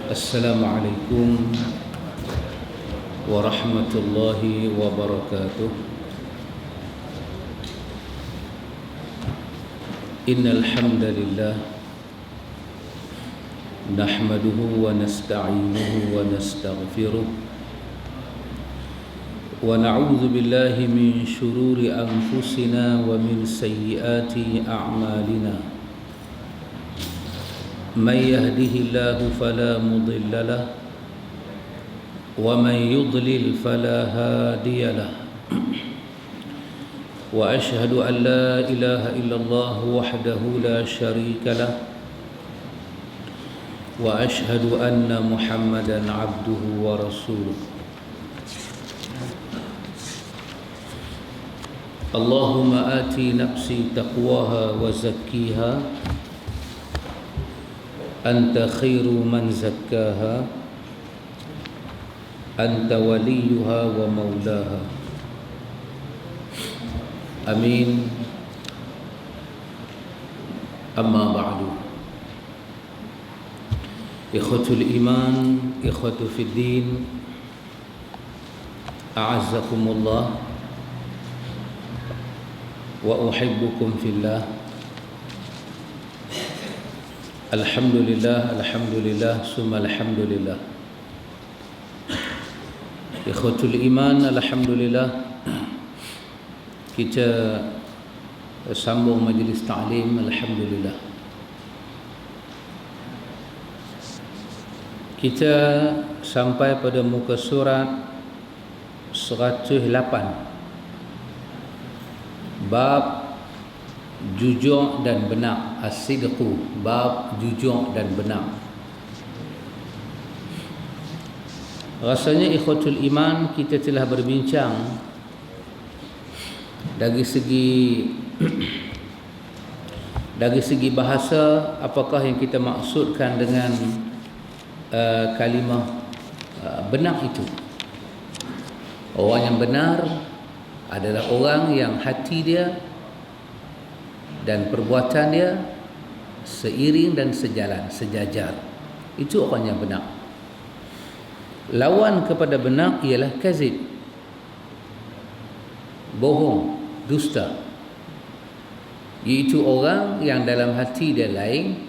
Assalamualaikum warahmatullahi wabarakatuh. Innal hamdalillah nahmaduhu wa nasta'inuhu wa nastaghfiruh wa na'udzu billahi min shururi anfusina wa min sayyiati a'malina. من يهده الله فلا مضل له ومن يضلل فلا هادي له وأشهد أن لا إله إلا الله وحده لا شريك له وأشهد أن محمدا عبده ورسوله. اللهم آت نفسي تقواها وزكيها أنت خير من زكاها أنت وليها ومولاها آمين. أما بعد، إخوة الإيمان، إخوة في الدين، أعزكم الله وأحبكم في الله. Alhamdulillah, alhamdulillah, summa alhamdulillah. Ikhwatul iman, alhamdulillah, kita sambung majlis ta'lim, alhamdulillah. Kita sampai pada muka surat 108, bab jujur dan benar, as-sidqu, bab jujur dan benar. Rasanya ikhwatul iman, kita telah berbincang dari segi bahasa, apakah yang kita maksudkan dengan kalimah benar itu. Orang yang benar adalah orang yang hati dia dan perbuatan dia seiring dan sejalan, sejajar. Itu orang yang benar. Lawan kepada benar ialah kazib, bohong, dusta. Iaitu orang yang dalam hati dia lain,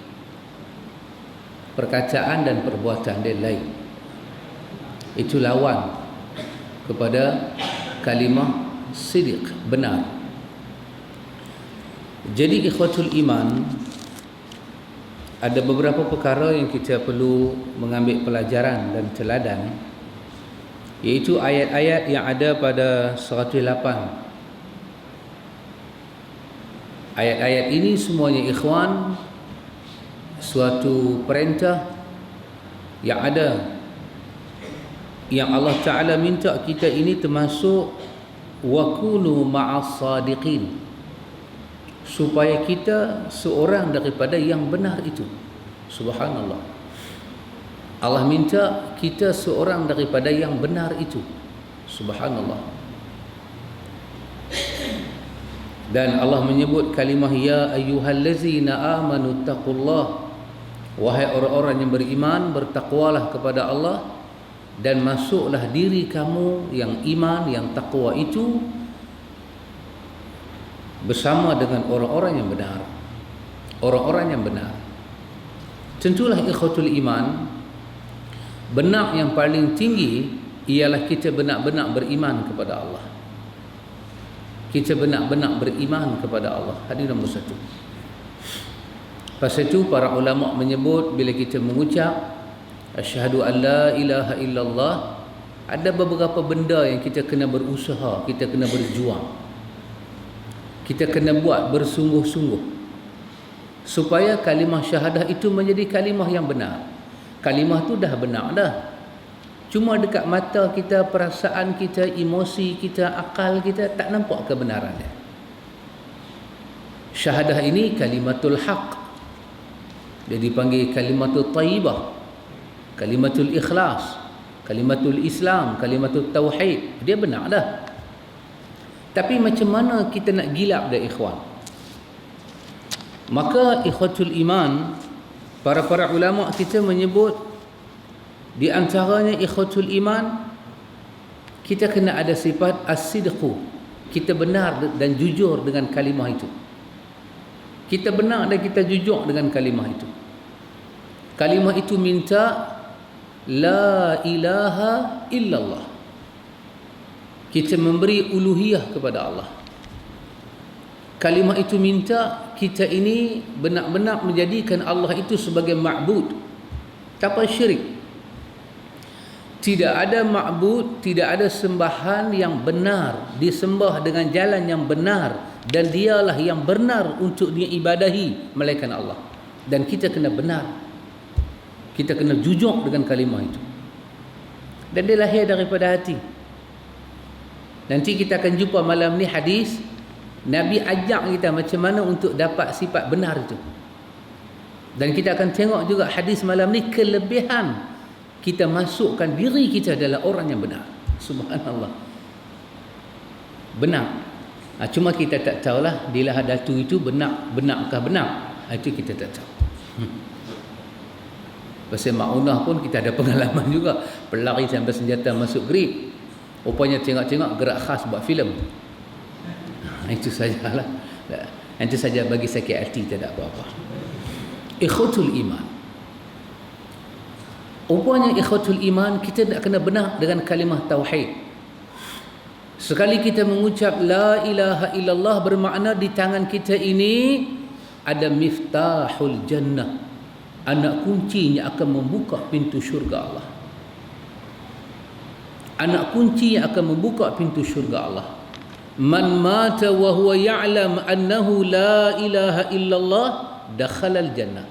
perkataan dan perbuatan dia lain. Itu lawan kepada kalimah sidq, benar. Jadi ikhwatul iman, ada beberapa perkara yang kita perlu mengambil pelajaran dan teladan, iaitu ayat-ayat yang ada pada 108. Ayat-ayat ini semuanya ikhwan, suatu perintah yang ada, yang Allah Ta'ala minta kita ini termasuk wa kunu ma'as sadiqin, supaya kita seorang daripada yang benar itu. Subhanallah, Allah minta kita seorang daripada yang benar itu. Subhanallah. Dan Allah menyebut kalimah ya ayyuhallazina amanu taqullah, wahai orang-orang yang beriman, bertakwalah kepada Allah, dan masuklah diri kamu yang iman, yang takwa itu bersama dengan orang-orang yang benar. Orang-orang yang benar, tentulah ikhwatul iman, benar yang paling tinggi ialah kita benar-benar beriman kepada Allah. Kita benar-benar beriman kepada Allah. Hadirin nombor satu. Pasal itu para ulama menyebut, bila kita mengucap asyhadu an la ilaha illallah, ada beberapa benda yang kita kena berusaha, kita kena berjuang, kita kena buat bersungguh-sungguh supaya kalimah syahadah itu menjadi kalimah yang benar. Kalimah tu dah benar dah, cuma dekat mata kita, perasaan kita, emosi kita, akal kita tak nampak kebenarannya. Syahadah ini kalimatul haq, dia dipanggil kalimatul tayyibah, kalimatul ikhlas, kalimatul Islam, kalimatul tauhid. Dia benar dah. Tapi macam mana kita nak gilap dah ikhwan? Maka ikhwatul iman, para ulama kita menyebut Di antaranya ikhwatul iman, kita kena ada sifat as-sidqu. Kita benar dan jujur dengan kalimah itu. Kita benar dan kita jujur dengan kalimah itu. Kalimah itu minta la ilaha illallah. Kita memberi uluhiyah kepada Allah. Kalimah itu minta kita ini benar-benar menjadikan Allah itu sebagai ma'bud, tanpa syirik. Tidak ada ma'bud, tidak ada sembahan yang benar, disembah dengan jalan yang benar, dan dialah yang benar untuk diibadahi melainkan Allah. Dan kita kena benar, kita kena jujur dengan kalimah itu, dan dia lahir daripada hati. Nanti kita akan jumpa malam ni hadis Nabi ajak kita macam mana untuk dapat sifat benar itu. Dan kita akan tengok juga hadis malam ni kelebihan kita masukkan diri kita adalah orang yang benar. Subhanallah. Benar. Cuma kita tak tahulah di lahad datu itu benarkah benar. Itu kita tak tahu. Pasal Ma'unah pun kita ada pengalaman juga. Pelari sampai senjata masuk grip. Rupanya tengok-tengok gerak khas buat filem. Itu sajalah. Itu saja bagi sakit hati, tak ada apa-apa. Ikhwatul iman. Rupanya ikhwatul iman, kita nak kena benar dengan kalimah tauhid. Sekali kita mengucap la ilaha illallah, bermakna di tangan kita ini ada miftahul jannah, anak kunci yang akan membuka pintu syurga Allah. Anak kunci yang akan membuka pintu syurga Allah. Man mata wa huwa ya'lam annahu la ilaha illallah dakhalal jannah.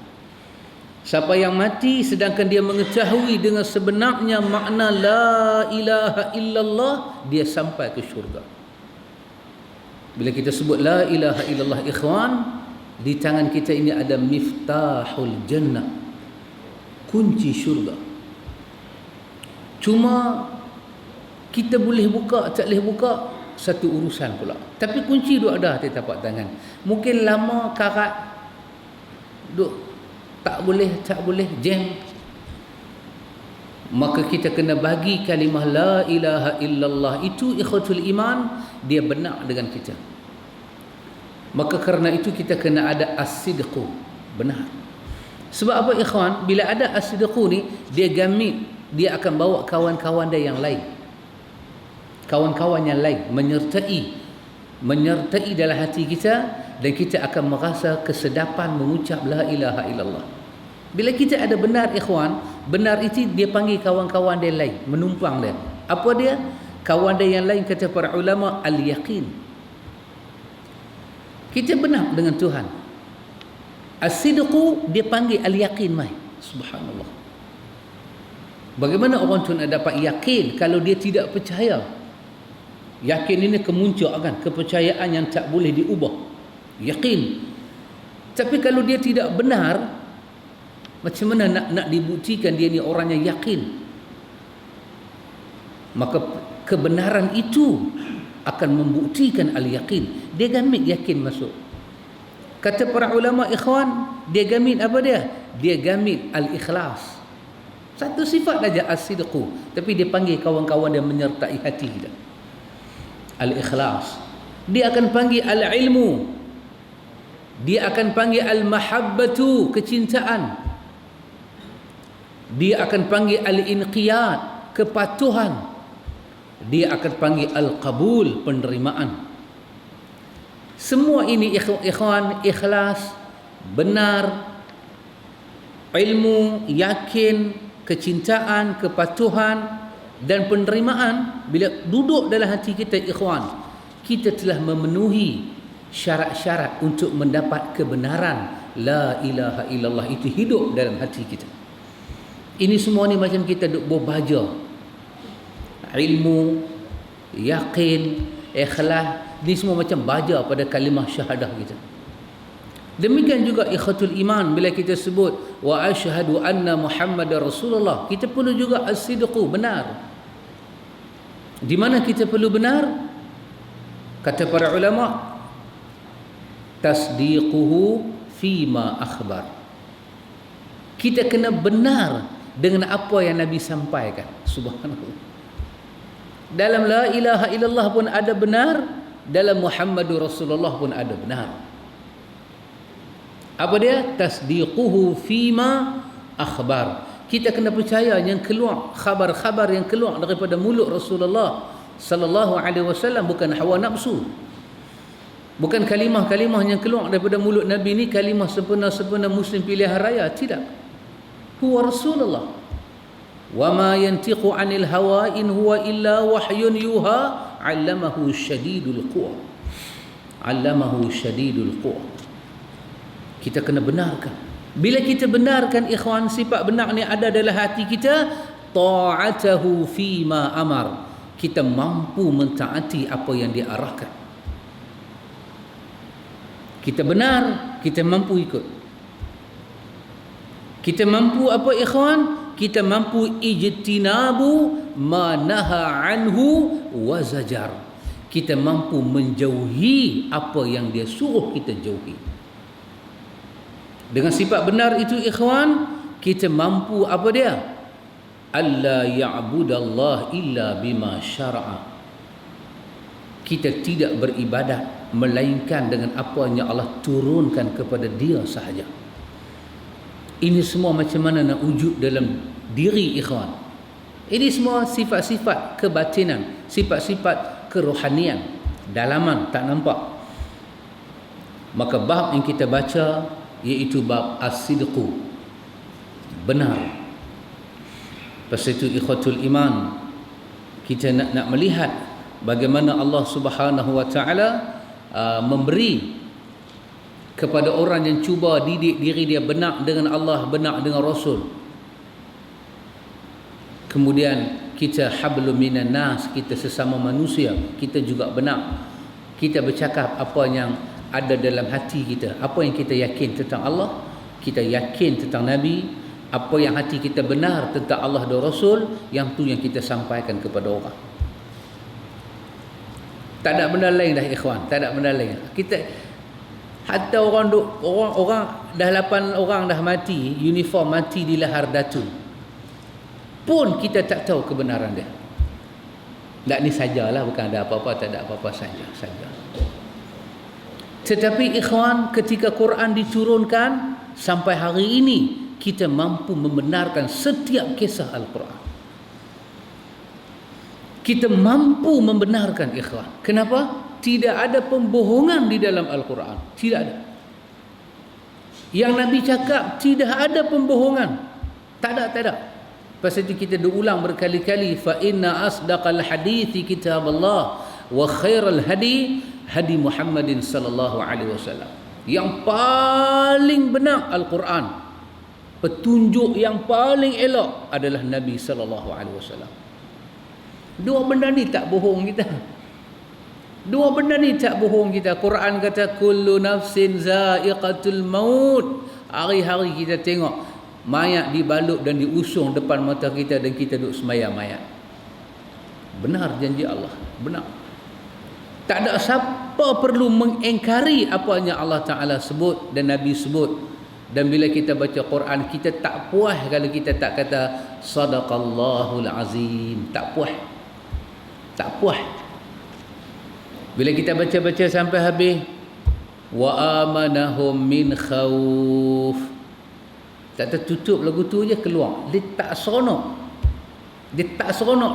Siapa yang mati sedangkan dia mengetahui dengan sebenarnya makna la ilaha illallah, dia sampai ke syurga. Bila kita sebut la ilaha illallah, ikhwan, di tangan kita ini ada miftahul jannah, kunci syurga. Cuma kita boleh buka, tak boleh buka, satu urusan pula. Tapi kunci tu ada di tapak tangan. Mungkin lama karat, duk tak boleh jam. Maka kita kena bagi kalimah la ilaha illallah itu, ikhwatul iman, dia benar dengan kita. Maka kerana itu kita kena ada as-sidqu, benar. Sebab apa ikhwan? Bila ada as-sidqu ni, dia gamit, dia akan bawa kawan-kawan dia yang lain, kawan-kawan yang lain menyertai dalam hati kita, dan kita akan merasa kesedapan mengucap la ilaha illallah. Bila kita ada benar ikhwan, benar itu dia panggil kawan-kawan dia lain, menumpang dia. Apa dia? Kawan dia yang lain, kata para ulama, al-yaqin. Kita benar dengan Tuhan. As-sidqu dia panggil al-yaqin mai. Subhanallah. Bagaimana orang tu nak dapat yakin kalau dia tidak percaya? Yakin ini kemuncak kan, kepercayaan yang tak boleh diubah. Yakin. Tapi kalau dia tidak benar, macam mana nak dibuktikan dia ni orang yang yakin? Maka kebenaran itu akan membuktikan al-yaqin. Dia gamit yakin masuk. Kata para ulama ikhwan, dia gamit apa dia? Dia gamit al-ikhlas. Satu sifat saja as-sidqu, tapi dia panggil kawan-kawan dia menyertai hati kita. Al-ikhlas. Dia akan panggil al-ilmu. Dia akan panggil al-mahabbatu, kecintaan. Dia akan panggil al-inqiyad, kepatuhan. Dia akan panggil al-qabul, penerimaan. Semua ini ikhwan, ikhlas, benar, ilmu, yakin, kecintaan, kepatuhan dan penerimaan. Bila duduk dalam hati kita ikhwan, kita telah memenuhi syarat-syarat untuk mendapat kebenaran la ilaha illallah itu hidup dalam hati kita. Ini semua ni macam kita duk berbaja. Ilmu, yakin, ikhlas, ni semua macam baja pada kalimah syahadah kita. Demikian juga ikhwatul iman, bila kita sebut wa asyhadu anna Muhammadar Rasulullah, kita perlu juga as-sidqu, benar. Di mana kita perlu benar? Kata para ulama, tasdiquhu fima akhbar. Kita kena benar dengan apa yang Nabi sampaikan. Subhanallah. Dalam la ilaha illallah pun ada benar, dalam Muhammadur Rasulullah pun ada benar. Apa dia? Tasdiquhu fima akhbar. Kita kena percaya yang keluar, khabar-khabar yang keluar daripada mulut Rasulullah sallallahu alaihi wasallam bukan hawa nafsu. Bukan kalimah-kalimah yang keluar daripada mulut Nabi ni kalimah sempurna-sempurna muslim pilihan raya, tidak. Huwa Rasulullah. Wa ma yantiqu 'anil hawa in huwa illa wahyun yuha 'allamahu syadidul quwa. 'Allamahu syadidul quwa. Kita kena benarkan. Bila kita benarkan ikhwan, sifat benar ni ada dalam hati kita, ta'atahu fima amar. Kita mampu mentaati apa yang dia arahkan. Kita benar, kita mampu ikut. Kita mampu apa ikhwan? Kita mampu ijtinabu ma naha anhu wa zajar. Kita mampu menjauhi apa yang dia suruh kita jauhi. Dengan sifat benar itu ikhwan, kita mampu apa dia? Alla ya'budallah illa bima syara'a. Kita tidak beribadat melainkan dengan apa yang Allah turunkan kepada dia sahaja. Ini semua macam mana nak wujud dalam diri ikhwan. Ini semua sifat-sifat kebatinan, sifat-sifat kerohanian, dalaman tak nampak. Maka bab yang kita baca iaitu bab as-sidqu, benar. Pasal itu ikhwatul iman, kita nak melihat bagaimana Allah Subhanahu wa taala memberi kepada orang yang cuba didik diri dia benar dengan Allah, benar dengan Rasul. Kemudian kita hablum minan nas, kita sesama manusia, kita juga benar. Kita bercakap apa yang ada dalam hati kita, apa yang kita yakin tentang Allah, kita yakin tentang Nabi, apa yang hati kita benar tentang Allah dan Rasul, yang tu yang kita sampaikan kepada orang. Tak ada benda lain dah ikhwan, tak ada benda lain. Kita hatta orang dah 8 orang dah mati, uniform mati di lahar datu, pun kita tak tahu kebenaran dia. Tak, ni sajalah, bukan ada apa-apa, tak ada apa-apa, saja. Tetapi ikhwan, ketika Quran diturunkan sampai hari ini, kita mampu membenarkan setiap kisah Al-Quran. Kita mampu membenarkan ikhwan. Kenapa? Tidak ada pembohongan di dalam Al-Quran. Tidak ada. Yang Nabi cakap tidak ada pembohongan. Tak ada. Pasal itu kita diulang berkali-kali, fa inna asdaqal hadithi kitabullah wa khairal hadi hadi Muhammadin sallallahu alaihi wasallam. Yang paling benar Al-Quran. Petunjuk yang paling elok adalah Nabi sallallahu alaihi wasallam. Dua benda ni tak bohong kita. Quran kata kullu nafsin za'iqatul maut. Hari-hari kita tengok mayat dibalut dan diusung depan mata kita dan kita duduk sembahyang mayat. Benar janji Allah, benar. Tak ada siapa perlu mengingkari apa yang Allah Ta'ala sebut dan Nabi sebut. Dan bila kita baca Quran, kita tak puas kalau kita tak kata sadaqallahul azim. Tak puas. Bila kita baca-baca sampai habis, wa amanahum min khauf, tak tertutup lagu tu je keluar. Dia tak seronok.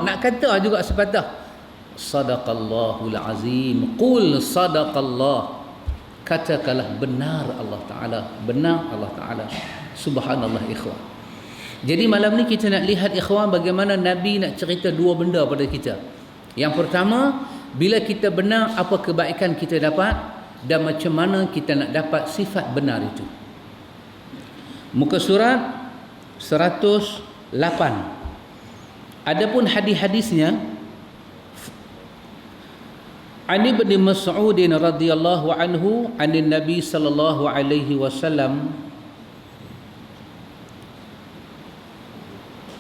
Nak kata juga sepatah sadaqallahul azim. Qul sadaqallah. Katakanlah benar Allah Ta'ala. Benar Allah Ta'ala. Subhanallah ikhwan. Jadi malam ni kita nak lihat ikhwan bagaimana Nabi nak cerita dua benda pada kita. Yang pertama, bila kita benar, apa kebaikan kita dapat dan macam mana kita nak dapat sifat benar itu. Muka surat 108. Adapun hadis-hadisnya, An Ibn Mas'ud radhiyallahu anhu anin Nabi sallallahu alaihi wasallam,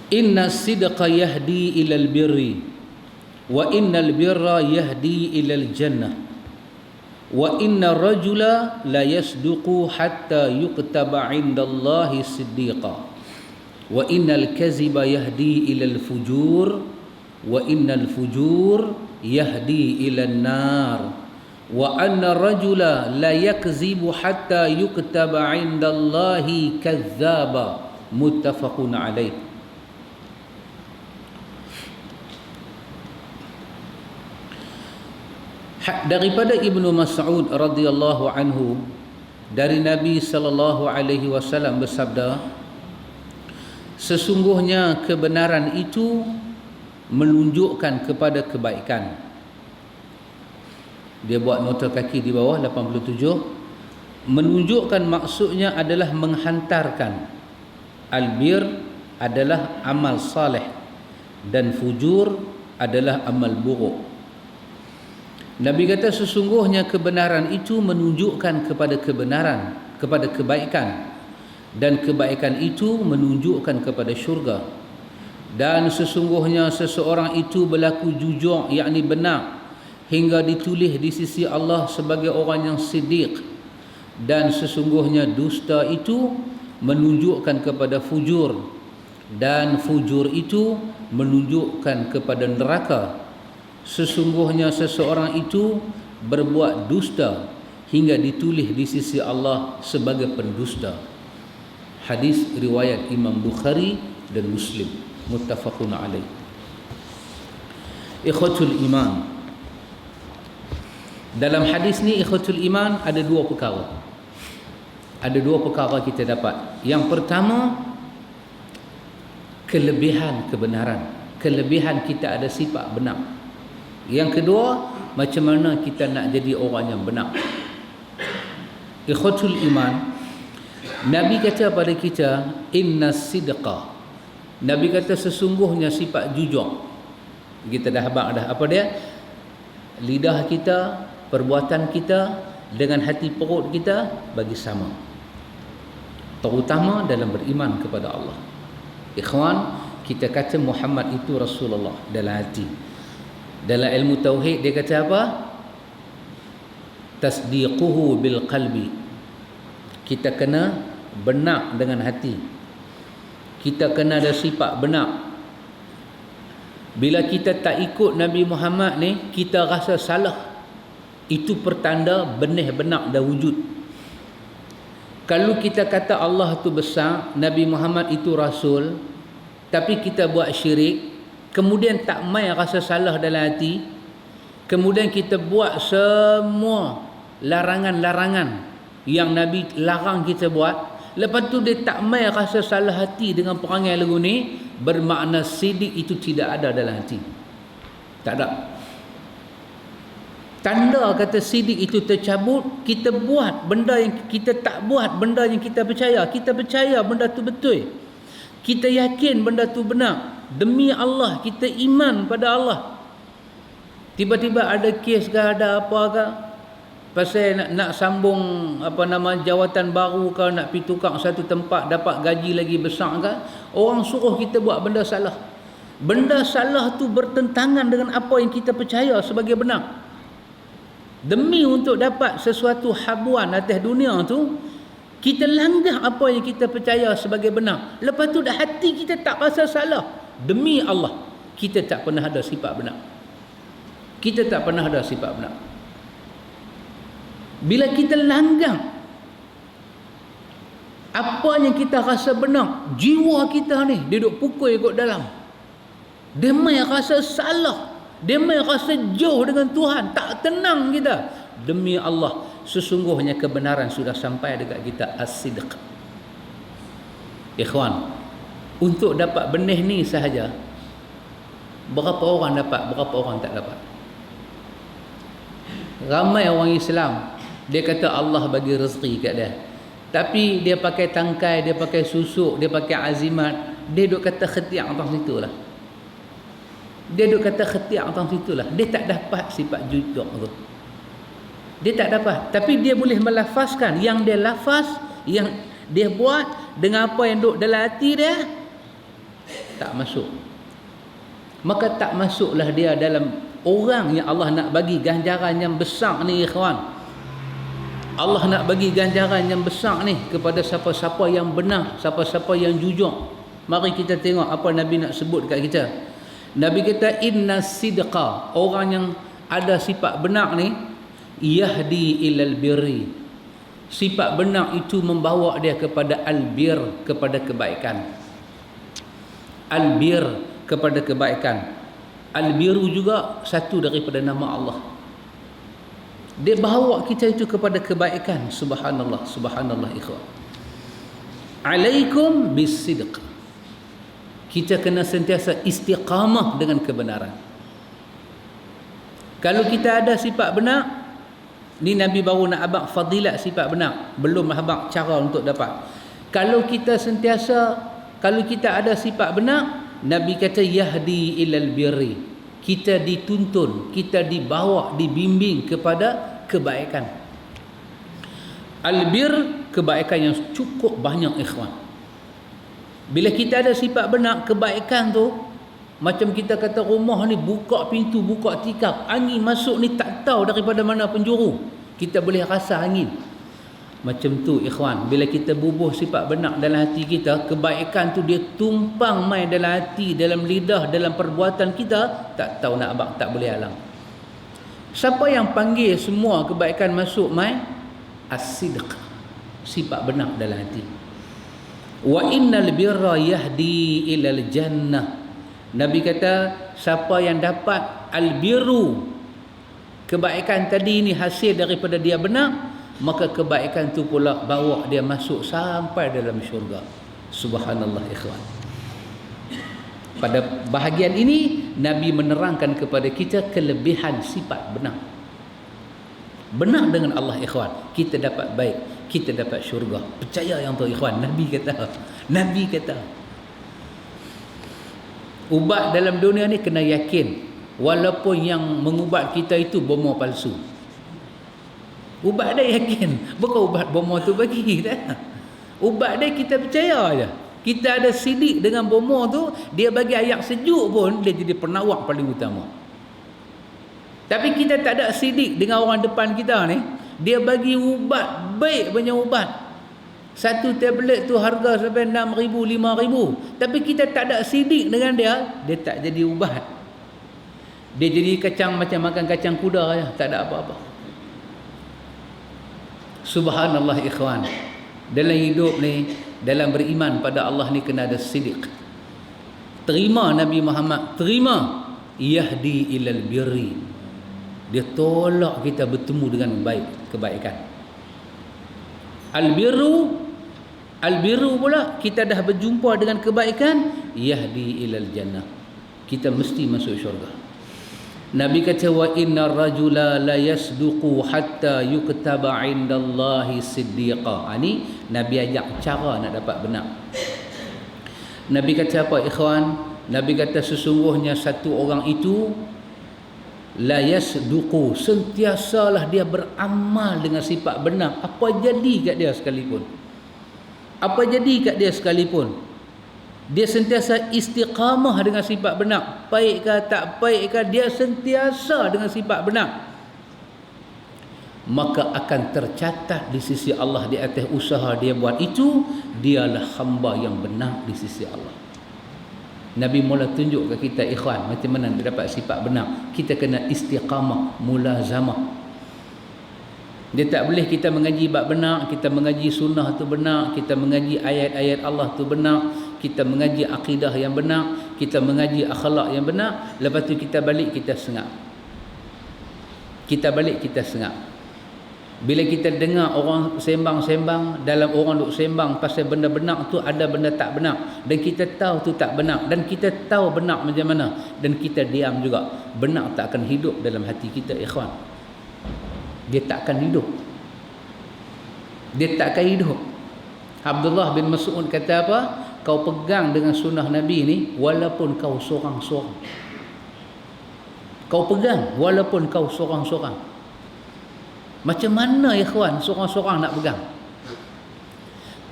inna sidqa yahdi ilal birri wa innal birra yahdi ilal jannah wa inna rajula la yasduqu hatta yuktaba indallahi siddiqa wa innal kaziba yahdi ilal fujur wa innal fujur yahdi ilan nar wa anna rajula la yakzibu hatta yuktaba 'indallahi kazzaba muttafaqun alaih. Daripada Ibnu Mas'ud radhiyallahu anhu, dari Nabi sallallahu alaihi wasallam bersabda, sesungguhnya kebenaran itu menunjukkan kepada kebaikan. Dia buat nota kaki di bawah 87. Menunjukkan maksudnya adalah menghantarkan. Albir adalah amal saleh dan fujur adalah amal buruk. Nabi kata sesungguhnya kebenaran itu menunjukkan kepada kebenaran, kepada kebaikan, dan kebaikan itu menunjukkan kepada syurga. Dan sesungguhnya seseorang itu berlaku jujur, yakni benar, hingga ditulis di sisi Allah sebagai orang yang siddiq. Dan sesungguhnya dusta itu menunjukkan kepada fujur, dan fujur itu menunjukkan kepada neraka. Sesungguhnya seseorang itu berbuat dusta hingga ditulis di sisi Allah sebagai pendusta. Hadis riwayat Imam Bukhari dan Muslim, muttafaqun alaih. Ikhwatul iman, dalam hadis ni ikhwatul iman ada dua perkara. Ada dua perkara kita dapat. Yang pertama, kelebihan kebenaran. Kelebihan kita ada sifat benar. Yang kedua, macam mana kita nak jadi orang yang benar. Ikhwatul iman, Nabi kata pada kita, inna sidqa. Nabi kata sesungguhnya sifat jujur. Kita dah habaq dah. Apa dia? Lidah kita, perbuatan kita dengan hati perut kita bagi sama. Terutama dalam beriman kepada Allah. Ikhwan, kita kata Muhammad itu Rasulullah dalam hati. Dalam ilmu tauhid dia kata apa? Tasdiquhu bil qalbi. Kita kena benar dengan hati. Kita kena ada sifat benar. Bila kita tak ikut Nabi Muhammad ni, kita rasa salah. Itu pertanda benih benar dah wujud. Kalau kita kata Allah tu besar, Nabi Muhammad itu Rasul, tapi kita buat syirik, kemudian tak mai rasa salah dalam hati, kemudian kita buat semua larangan-larangan yang Nabi larang kita buat, lepas tu dia tak mai rasa salah hati dengan perangai lagu ni, bermakna sidik itu tidak ada dalam hati. Tak ada. Tanda kata sidik itu tercabut, kita buat benda yang kita tak buat, benda yang kita percaya. Kita percaya benda tu betul. Kita yakin benda tu benar. Demi Allah, kita iman pada Allah. Tiba-tiba ada kes ke, ada apa ke, pasal nak sambung jawatan baru ke, nak pergi tukar satu tempat dapat gaji lagi besar ke, orang suruh kita buat benda salah. Benda salah tu bertentangan dengan apa yang kita percaya sebagai benar. Demi untuk dapat sesuatu habuan atas dunia tu, kita langgar apa yang kita percaya sebagai benar. Lepas tu dah hati kita tak rasa salah. Demi Allah, kita tak pernah ada sifat benar. Kita tak pernah ada sifat benar. Bila kita langgar apa yang kita rasa benar, jiwa kita ni dia duk pukul ikut dalam. Dia mai rasa salah. Dia mai rasa jauh dengan Tuhan. Tak tenang kita. Demi Allah, sesungguhnya kebenaran sudah sampai dekat kita. As-sidq. Ikhwan, untuk dapat benih ni sahaja, berapa orang dapat, berapa orang tak dapat. Ramai orang Islam, dia kata Allah bagi rezeki kat dia, tapi dia pakai tangkai, dia pakai susuk, dia pakai azimat, dia duk kata khatiak atas situ lah. Dia duk kata khatiak atas situ lah. Dia tak dapat sifat jujur tu. Dia tak dapat. Tapi dia boleh melafazkan. Yang dia lafaz, yang dia buat dengan apa yang duk dalam hati dia, tak masuk. Maka tak masuklah dia dalam orang yang Allah nak bagi ganjaran yang besar ni, ikhwan. Allah nak bagi ganjaran yang besar ni kepada siapa-siapa yang benar, siapa-siapa yang jujur. Mari kita tengok apa Nabi nak sebut kat kita. Nabi kata inna sidqa, orang yang ada sifat benar ni, yahdi ilal birri. Sifat benar itu membawa dia kepada albir, kepada kebaikan. Albir, kepada kebaikan. Albiru juga satu daripada nama Allah. Dia bawa kita itu kepada kebaikan. Subhanallah, subhanallah ikhwan. Alaikum bisidq. Kita kena sentiasa istiqamah dengan kebenaran. Kalau kita ada sifat benar, ni Nabi baru nak abang fadilat sifat benar, belum abang cara untuk dapat. Kalau kita ada sifat benar, Nabi kata yahdi ilal birri. Kita dituntun, kita dibawa, dibimbing kepada kebaikan. Albir, kebaikan yang cukup banyak ikhwan. Bila kita ada sifat benar, kebaikan tu, macam kita kata rumah ni buka pintu, buka tikar, angin masuk ni tak tahu daripada mana penjuru. Kita boleh rasa angin. Macam tu ikhwan, bila kita bubuh sifat benar dalam hati kita, kebaikan tu dia tumpang mai dalam hati, dalam lidah, dalam perbuatan kita, tak tahu nak abang, tak boleh halang. Siapa yang panggil semua kebaikan masuk mai? As-sidq, sifat benar dalam hati. Wa innal birra yahdi ilal jannah. Nabi kata siapa yang dapat al-birru, kebaikan tadi ni hasil daripada dia benar, maka kebaikan tu pula bawa dia masuk sampai dalam syurga. Subhanallah ikhwan. Pada bahagian ini Nabi menerangkan kepada kita kelebihan sifat benar. Benar dengan Allah ikhwan, kita dapat baik, kita dapat syurga. Percaya yang tu ikhwan. Nabi kata ubat dalam dunia ni kena yakin, walaupun yang mengubat kita itu bomo palsu. Ubat dia yakin, bukan ubat bomo tu bagi dah. Ubat dia kita percaya aja. Kita ada sidik dengan bomo tu, dia bagi air sejuk pun dia jadi penawar paling utama. Tapi kita tak ada sidik dengan orang depan kita ni, dia bagi ubat baik punya ubat. Satu tablet tu harga sampai 6,000, 5,000. Tapi kita tak ada sidik dengan dia, dia tak jadi ubat. Dia jadi kacang macam makan kacang kuda aja, tak ada apa-apa. Subhanallah ikhwan. Dalam hidup ni, dalam beriman pada Allah ni kena ada sidik. Terima Nabi Muhammad, terima yahdi ilal birri. Dia tolak kita bertemu dengan baik, kebaikan. Al-birru pula, kita dah berjumpa dengan kebaikan, yahdi ilal jannah. Kita mesti masuk syurga. Nabi kata wa innar rajula la yasduqu hatta yuktaba 'indallahi siddiqa. Ini Nabi ajak cara nak dapat benar. Nabi kata apa ikhwan? Nabi kata sesungguhnya satu orang itu la yasduqu, sentiasalah dia beramal dengan sifat benar, apa jadi kat dia sekalipun. Apa jadi kat dia sekalipun, dia sentiasa istiqamah dengan sifat benar. Baik ke tak baik ke, dia sentiasa dengan sifat benar, maka akan tercatat di sisi Allah di atas usaha dia buat itu, dialah hamba yang benar di sisi Allah. Nabi mula tunjuk ke kita ikhwan macam mana nak dapat sifat benar. Kita kena istiqamah, mulazamah. Dia tak boleh kita mengaji bab benar, kita mengaji sunnah tu benar, kita mengaji ayat-ayat Allah tu benar, kita mengaji akidah yang benar, kita mengaji akhlak yang benar, lepas tu kita balik kita sengak. Kita balik kita sengak. Bila kita dengar orang sembang-sembang, dalam orang duk sembang pasal benda benar tu ada benda tak benar, dan kita tahu tu tak benar, dan kita tahu benar macam mana, dan kita diam juga, benar tak akan hidup dalam hati kita ikhwan. Dia tak akan hidup. Dia tak akan hidup. Abdullah bin Mas'ud kata apa? Kau pegang dengan sunnah Nabi ni walaupun kau sorang-sorang. Kau pegang walaupun kau sorang-sorang. Macam mana ikhwan seorang-seorang nak pegang?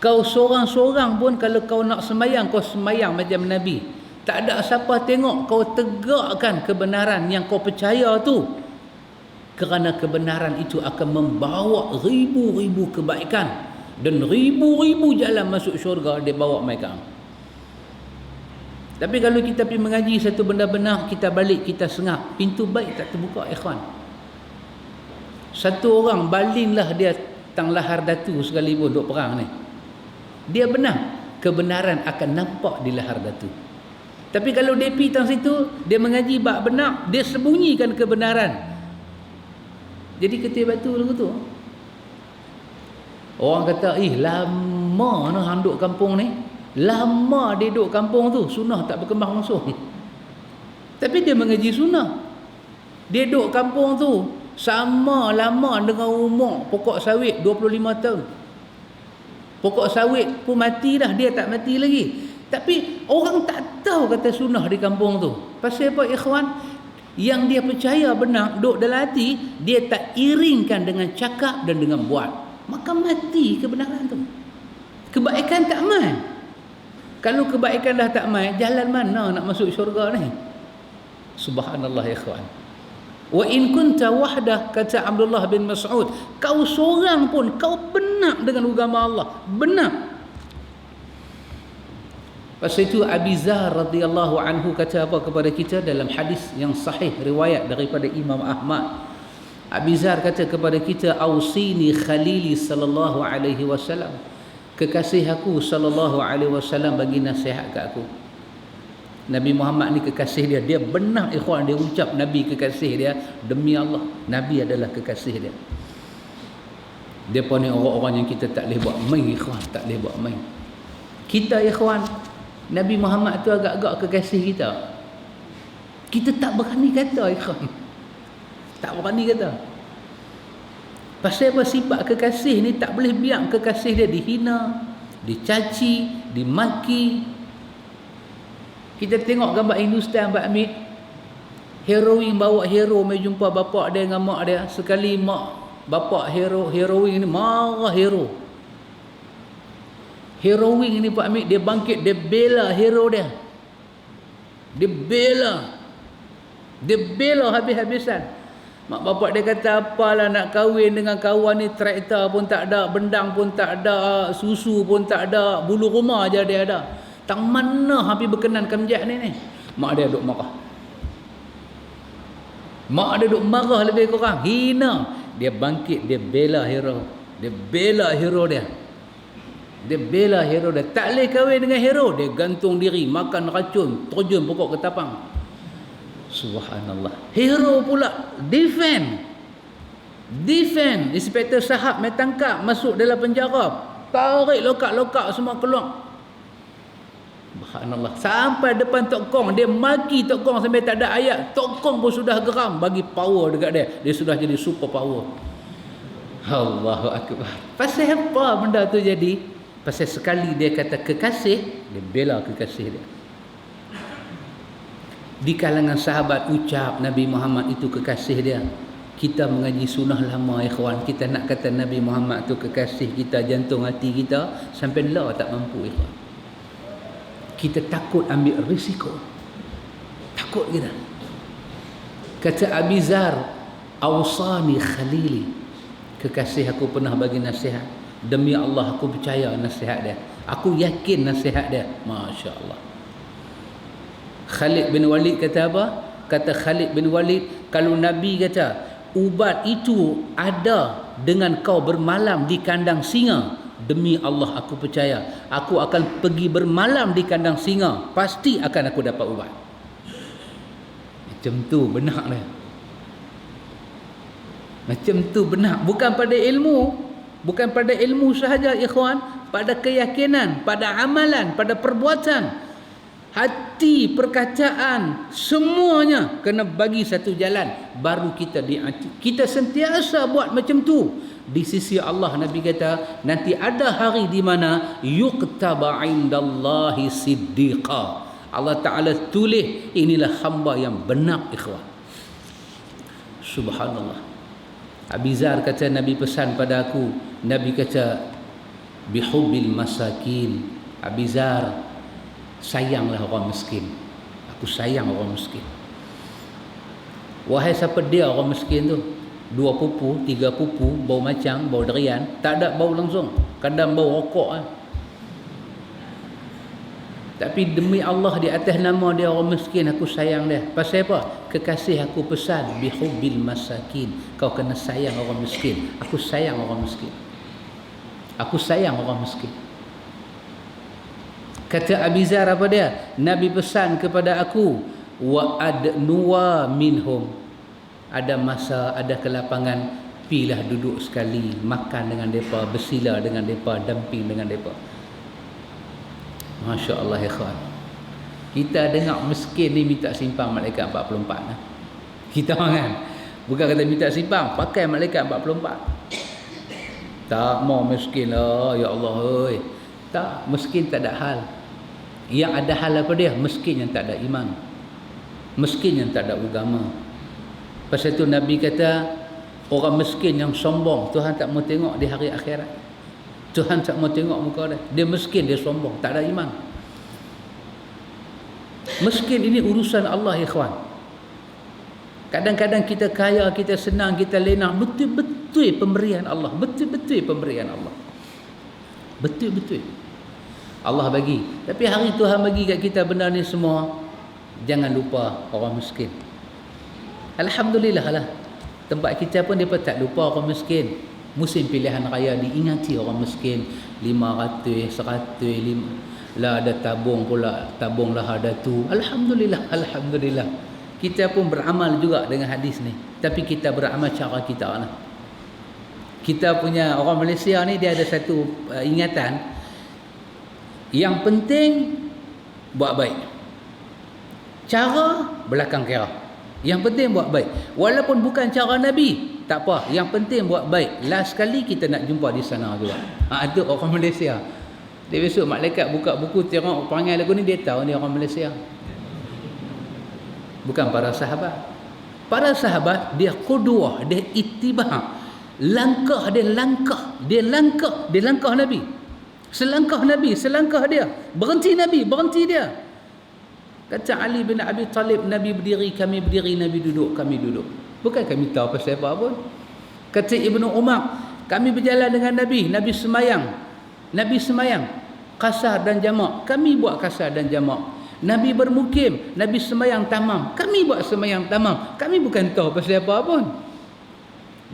Kau seorang-seorang pun kalau kau nak semayang, kau semayang macam Nabi. Tak ada siapa tengok, kau tegakkan kebenaran yang kau percaya tu. Kerana kebenaran itu akan membawa ribu-ribu kebaikan dan ribu-ribu jalan masuk syurga dia bawa mereka. Tapi kalau kita pergi mengaji satu benda benar, kita balik, kita sengap, pintu baik tak terbuka, ikhwan. Satu orang balinglah dia tang lahar datu sekalipun duk perang ni, dia benar, kebenaran akan nampak di lahar datu. Tapi kalau dia pergi tang situ, dia mengaji bab benar, dia sembunyikan kebenaran, jadi ketir batu lagu tu. Orang kata, lama noh hang duk kampung ni, lama dia duduk kampung tu, sunnah tak berkembang langsung. Tapi dia mengaji sunnah. Dia duduk kampung tu sama lama dengan umur pokok sawit 25 tahun. Pokok sawit pun mati dah, dia tak mati lagi. Tapi orang tak tahu kata sunnah di kampung tu. Pasal apa, ikhwan? Yang dia percaya benar, duduk dalam hati, dia tak iringkan dengan cakap dan dengan buat, maka mati kebenaran tu. Kebaikan tak mai. Kalau kebaikan dah tak mai, jalan mana nak masuk syurga ni? Subhanallah ya ikhwan. Wa in kunta wahdah, kata Abdullah bin Mas'ud, kau seorang pun kau benar dengan agama Allah, benar. Pasal itu Abi Zar radhiyallahu anhu kata apa kepada kita dalam hadis yang sahih riwayat daripada Imam Ahmad. Abi Zar kata kepada kita, ausini khalili sallallahu alaihi wasallam, kekasih aku sallallahu alaihi wasallam bagi nasihat kat aku. Nabi Muhammad ni kekasih dia, dia benar ikhwan, dia ucap Nabi kekasih dia, demi Allah Nabi adalah kekasih dia. Depa ni orang-orang yang kita tak boleh buat main ikhwan, tak boleh buat main. Kita ikhwan, Nabi Muhammad tu agak-agak kekasih kita. Kita tak berani kata ikhwan. Tak berani kata. Pasal apa? Sifat kekasih ni tak boleh biar kekasih dia dihina, dicaci, dimaki. Kita tengok gambar Hindustan Pak Amir, heroin bawa hero mai jumpa bapak dia dengan mak dia. Sekali mak bapak heroin ni marah hero. Heroin ni Pak Amir, dia bangkit, dia bela hero dia. Dia bela habis-habisan. Mak bapak dia kata, apalah nak kahwin dengan kawan ni, traktor pun tak ada, bendang pun tak ada, susu pun tak ada, bulu rumah aja dia ada. Tang mana habis berkenan kamjat ni. Mak dia duk marah. Mak dia duk marah lebih kurang, hina. Dia bangkit, dia bela hero. Dia bela hero dia. Dia bela hero dia. Tak boleh kahwin dengan hero, dia gantung diri, makan racun, terjun pokok ketapang. Subhanallah. Hero pula defend. Inspektor Sahab mai tangkap, masuk dalam penjara, tarik lokak-lokak semua keluar. Subhanallah. Sampai depan Tok Kong, dia maki Tok Kong sampai tak ada ayat. Tok Kong pun sudah geram, bagi power dekat dia. Dia sudah jadi super power. Allahu akbar. Pasal apa benda tu jadi? Pasal sekali dia kata kekasih, dia bela kekasih dia. Di kalangan sahabat ucap Nabi Muhammad itu kekasih dia. Kita mengaji sunnah lama ikhwan, kita nak kata Nabi Muhammad tu kekasih kita, jantung hati kita, sampai lah tak mampu ikhwan. Kita takut ambil risiko. Takut kita. Kata Abi Zar, awsani khalili, kekasih aku pernah bagi nasihat. Demi Allah aku percaya nasihat dia, aku yakin nasihat dia. Masya Allah. Khalid bin Walid kata apa? Kata Khalid bin Walid, kalau Nabi kata ubat itu ada dengan kau bermalam di kandang singa, demi Allah aku percaya, aku akan pergi bermalam di kandang singa, pasti akan aku dapat ubat. Macam tu benar dia. Macam tu benar. Bukan pada ilmu, bukan pada ilmu sahaja ikhwan, pada keyakinan, pada amalan, pada perbuatan, hati, perkataan, semuanya kena bagi satu jalan, baru kita dianti. Kita sentiasa buat macam tu. Di sisi Allah, Nabi kata nanti ada hari di mana yuktaba indallahi siddiqa, Allah Ta'ala tulis inilah hamba yang benar ikhwan. Subhanallah. Abi Zar kata Nabi pesan pada aku, Nabi kata bihubbil masakin, Abi Zar sayanglah orang miskin. Aku sayang orang miskin. Wahai siapa dia orang miskin tu? 2 pupu, 3 pupu, bau macang, bau durian, tak ada bau langsung, kadang bau rokok kan. Tapi demi Allah, di atas nama dia orang miskin, aku sayang dia. Pasal apa? Kekasih aku pesan, bihubbil masakin. Kau kena sayang orang miskin. Aku sayang orang miskin. Aku sayang orang miskin. Kata Abizar apa dia? Nabi pesan kepada aku, wa adnuwa minhum. Ada masa, ada kelapangan, pilah duduk sekali, makan dengan mereka, bersila dengan mereka, damping dengan mereka. Masya Allah, ikhwan. Kita dengar miskin ni minta simpang malaikat 44 nah. Kita kan bukan kata minta simpang, pakai malaikat 44. Tak mau miskin lah, ya Allah oi. Tak, miskin tak ada hal. Yang ada hal apa dia? Miskin yang tak ada iman, miskin yang tak ada agama. Pasal itu Nabi kata, orang miskin yang sombong Tuhan tak mau tengok di hari akhirat. Tuhan tak mau tengok muka dia. Dia miskin, dia sombong, tak ada iman. Miskin ini urusan Allah, ikhwan. Kadang-kadang kita kaya, kita senang, kita lenang. Betul-betul pemberian Allah. Betul-betul pemberian Allah. Betul-betul Allah bagi. Tapi hari Tuhan bagi kat kita benda ni semua, jangan lupa orang miskin. Alhamdulillah lah, tempat kita pun mereka tak lupa orang miskin. Musim pilihan raya diingati orang miskin. 500, 100, lah ada tabung pula, tabung lah ada tu. Alhamdulillah, Alhamdulillah. Kita pun beramal juga dengan hadis ni. Tapi kita beramal cara kita lah. Kita punya orang Malaysia ni, dia ada satu ingatan. Yang penting buat baik. Cara belakang kira. Yang penting buat baik. Walaupun bukan cara Nabi, tak apa. Yang penting buat baik. Last kali kita nak jumpa di sana juga. Itu orang Malaysia. Dia besok malaikat buka buku tengok perangai lagu ni, dia tahu ni orang Malaysia. Bukan para sahabat. Para sahabat dia qudwah, dia ittiba'. Langkah dia langkah, dia langkah Nabi. Selangkah Nabi, selangkah dia. Berhenti Nabi, berhenti dia. Kata Ali bin Abi Talib, Nabi berdiri, kami berdiri, Nabi duduk, kami duduk. Bukan kami tahu pasal apa pun. Kata Ibnu Umar, kami berjalan dengan Nabi, Nabi semayang, qasar dan jamak, kami buat qasar dan jamak. Nabi bermukim, Nabi semayang tamam, kami buat semayang tamam. Kami bukan tahu pasal apa pun.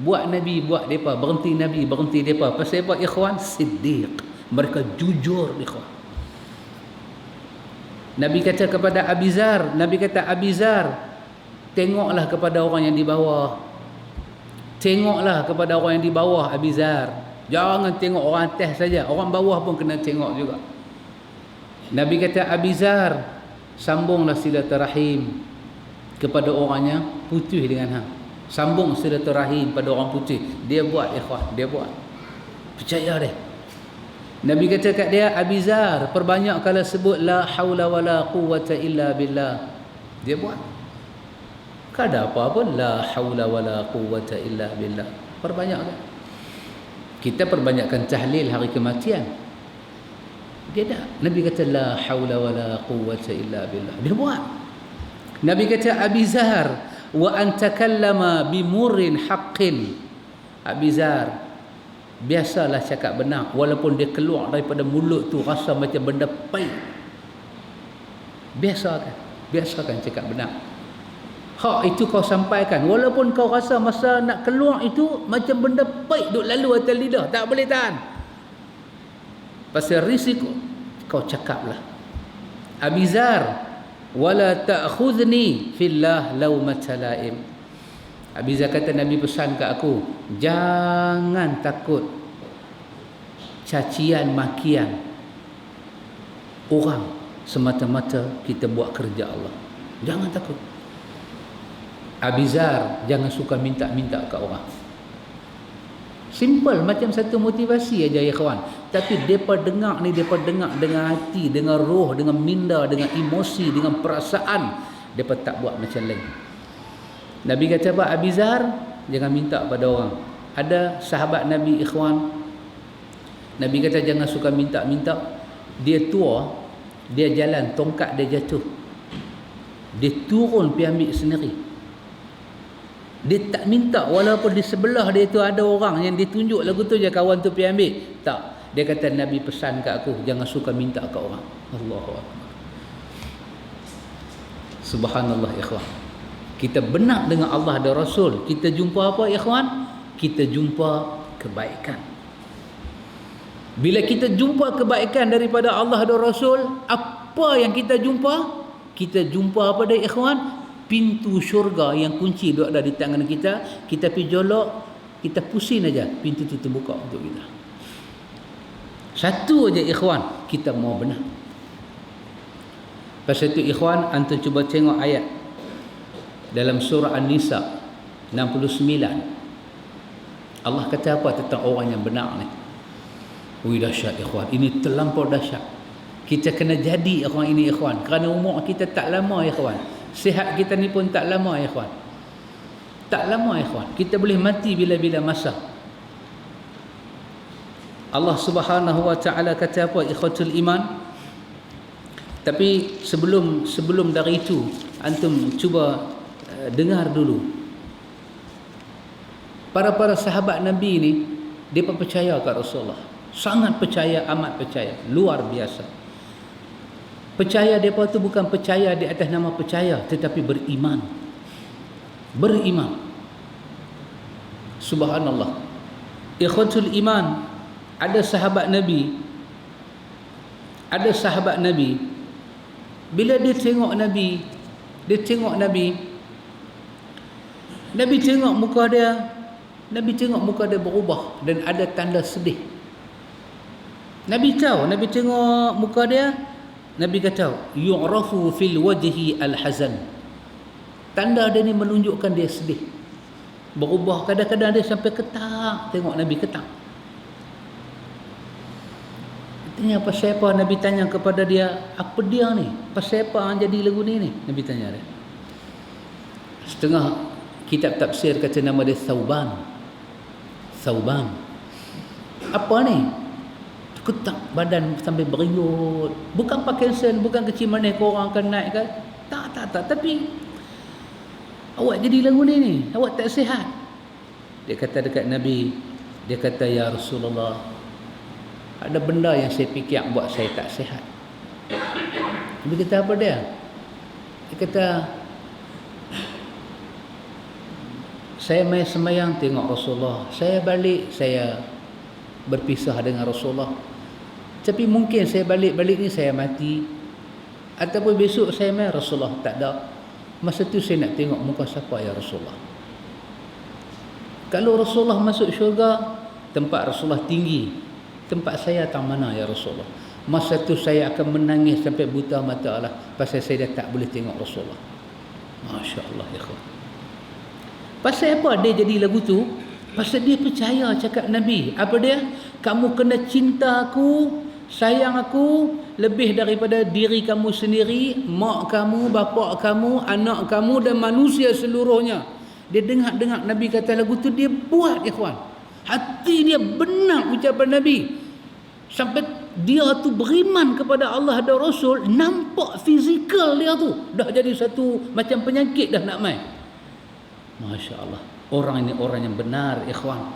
Buat Nabi, buat mereka, berhenti Nabi, berhenti mereka. Pasal apa, ikhwan? Siddiq. Mereka jujur, ikhwan. Nabi kata kepada Abizar, Nabi kata, Abizar, tengoklah kepada orang yang di bawah. Tengoklah kepada orang yang di bawah, Abizar. Jangan tengok orang atas saja, orang bawah pun kena tengok juga. Nabi kata, Abizar, sambunglah silaturahim kepada orang yang putih dengan hang. Sambung silaturahim pada orang putih. Dia buat, ikhwan, dia buat. Percaya dia. Nabi kata kat dia, Abizar, perbanyak kala sebut la haula wala quwwata illa billah. Dia buat. Kada apa pun, la haula wala quwwata illa billah. Perbanyakkan. Kita perbanyakkan tahlil hari kematian. Dia tak. Nabi kata la haula wala quwwata illa billah. Dia buat. Nabi kata, Abizar, wa an takallama bimurrin haqqin. Abizar, biasalah cakap benar, walaupun dia keluar daripada mulut tu rasa macam benda pahit. Biasakan cakap benar. Hak itu kau sampaikan, walaupun kau rasa masa nak keluar itu macam benda pahit duk lalu atas lidah, tak boleh tahan. Pasal risiko, kau cakaplah. Abizar, wala ta'khudhni fillah lawmata laim. Abizar kata, Nabi pesan kat aku, jangan takut cacian makian orang semata-mata kita buat kerja Allah. Jangan takut. Abizar, jangan suka minta-minta kat orang. Simple, macam satu motivasi aja, ya kawan. Tapi depa dengar ni, depa dengar dengan hati, dengan roh, dengan minda, dengan emosi, dengan perasaan. Depa tak buat macam lain. Nabi kata apa? Abizar, jangan minta pada orang. Ada sahabat Nabi, ikhwan, Nabi kata jangan suka minta-minta. Dia tua, dia jalan, tongkat dia jatuh, dia turun pergi ambil sendiri. Dia tak minta, walaupun di sebelah dia tu ada orang yang ditunjuk lagu tu je, kawan tu pergi ambil. Tak. Dia kata, Nabi pesan kat aku, jangan suka minta kat orang. Allahu Akbar. Subhanallah ikhwan. Kita benar dengan Allah dan Rasul, kita jumpa apa ikhwan? Kita jumpa kebaikan. Bila kita jumpa kebaikan daripada Allah dan Rasul, apa yang kita jumpa? Kita jumpa apa dah ikhwan? Pintu syurga yang kunci duduk ada di tangan kita. Kita pergi jolok, kita pusing aja, pintu itu terbuka untuk kita. Satu aja ikhwan, kita mau benar. Pasal itu ikhwan, antum cuba tengok ayat dalam surah An-Nisa 69. Allah kata apa tentang orang yang benar ni? Ui dahsyat ikhwan, ini terlampau dahsyat. Kita kena jadi ikhwan ini ikhwan, kerana umur kita tak lama ikhwan. Sihat kita ni pun tak lama ikhwan. Tak lama ikhwan, kita boleh mati bila-bila masa. Allah Subhanahu wa taala kata apa ikhwatul iman? Tapi sebelum dari itu, antum cuba dengar dulu. Para sahabat Nabi ni, dia percaya kat Rasulullah. Sangat percaya, amat percaya, luar biasa. Percaya mereka tu bukan percaya di atas nama percaya, tetapi beriman. Beriman. Subhanallah. Ikhwatul iman, ada sahabat Nabi, bila dia tengok Nabi, Nabi tengok muka dia berubah dan ada tanda sedih. Nabi tahu, Nabi tengok muka dia, Nabi kata, yu'rafu fil wajhi al-hazan. Tanda dia ni menunjukkan dia sedih. Berubah, kadang-kadang dia sampai ketak, tengok Nabi ketak. Tanya pasal apa? Nabi tanya kepada dia, apa dia ni? Pasal apa yang jadi lagu ni? Nabi tanya dia. Setengah kitab tafsir kata nama dia Thauban. Apa ni? Ketak badan sampai beriut. Bukan Parkinson, bukan kecil manis korang akan naik kan? Tak. Tapi awak jadi lagu ni. Awak tak sihat. Dia kata dekat Nabi, dia kata, ya Rasulullah, ada benda yang saya fikir buat saya tak sihat. Nabi kata apa dia? Dia kata, saya main semayang tengok Rasulullah. Saya balik, saya berpisah dengan Rasulullah. Tapi mungkin saya balik ni saya mati. Ataupun besok saya main Rasulullah tak ada. Masa tu saya nak tengok muka siapa ya Rasulullah. Kalau Rasulullah masuk syurga, tempat Rasulullah tinggi. Tempat saya tak mana ya Rasulullah. Masa tu saya akan menangis sampai buta mata Allah. Pasal saya dah tak boleh tengok Rasulullah. Masya Allah ya kawan. Pasal apa dia jadi lagu tu? Pasal dia percaya cakap Nabi. Apa dia? Kamu kena cinta aku, sayang aku lebih daripada diri kamu sendiri, mak kamu, bapa kamu, anak kamu dan manusia seluruhnya. Dia dengar Nabi kata lagu tu, dia buat ikhwan. Hati dia benar ucapan Nabi. Sampai dia tu beriman kepada Allah dan Rasul, nampak fizikal dia tu dah jadi satu macam penyakit dah nak main. Masya Allah. Orang ini orang yang benar ikhwan.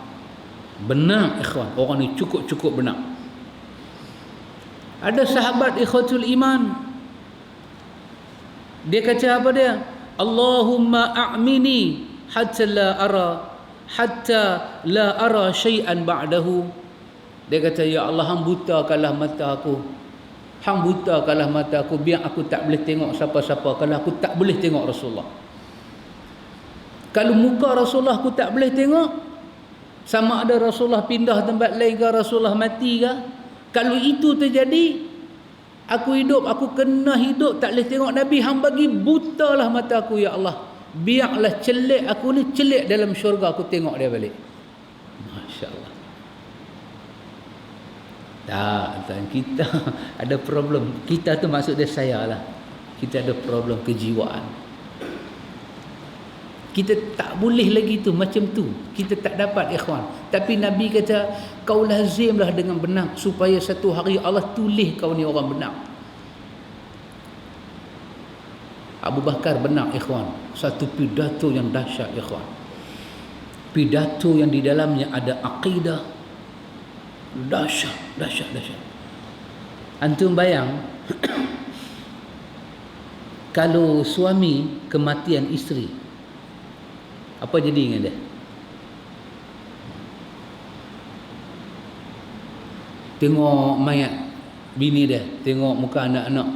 Benar ikhwan. Orang ni cukup benar. Ada sahabat ikhwatul iman, dia kata apa dia? Allahumma a'mini hatta la ara syai'an ba'dahu. Dia kata, ya Allah, hang butakanlah mata aku. Hang butakanlah mata aku biar aku tak boleh tengok siapa-siapa kalau aku tak boleh tengok Rasulullah. Kalau muka Rasulullah aku tak boleh tengok, sama ada Rasulullah pindah tempat lain ke, Rasulullah mati ke, kalau itu terjadi, aku hidup, aku kena hidup tak boleh tengok Nabi, hang bagi butalah mata aku ya Allah. Biarlah celik aku ni, celik dalam syurga aku tengok dia balik. Masya Allah. Tak, kita ada problem. Kita tu maksud dia saya lah. Kita ada problem kejiwaan. Kita tak boleh lagi tu macam tu. Kita tak dapat ikhwan. Tapi Nabi kata, kau lazimlah dengan benar supaya satu hari Allah tulis kau ni orang benar. Abu Bakar benar ikhwan. Satu pidato yang dahsyat ikhwan. Pidato yang di dalamnya ada akidah. Dahsyat. Antum bayang Kalau suami kematian isteri, apa jadi dengan dia? Tengok mayat bini dia, tengok muka anak-anak,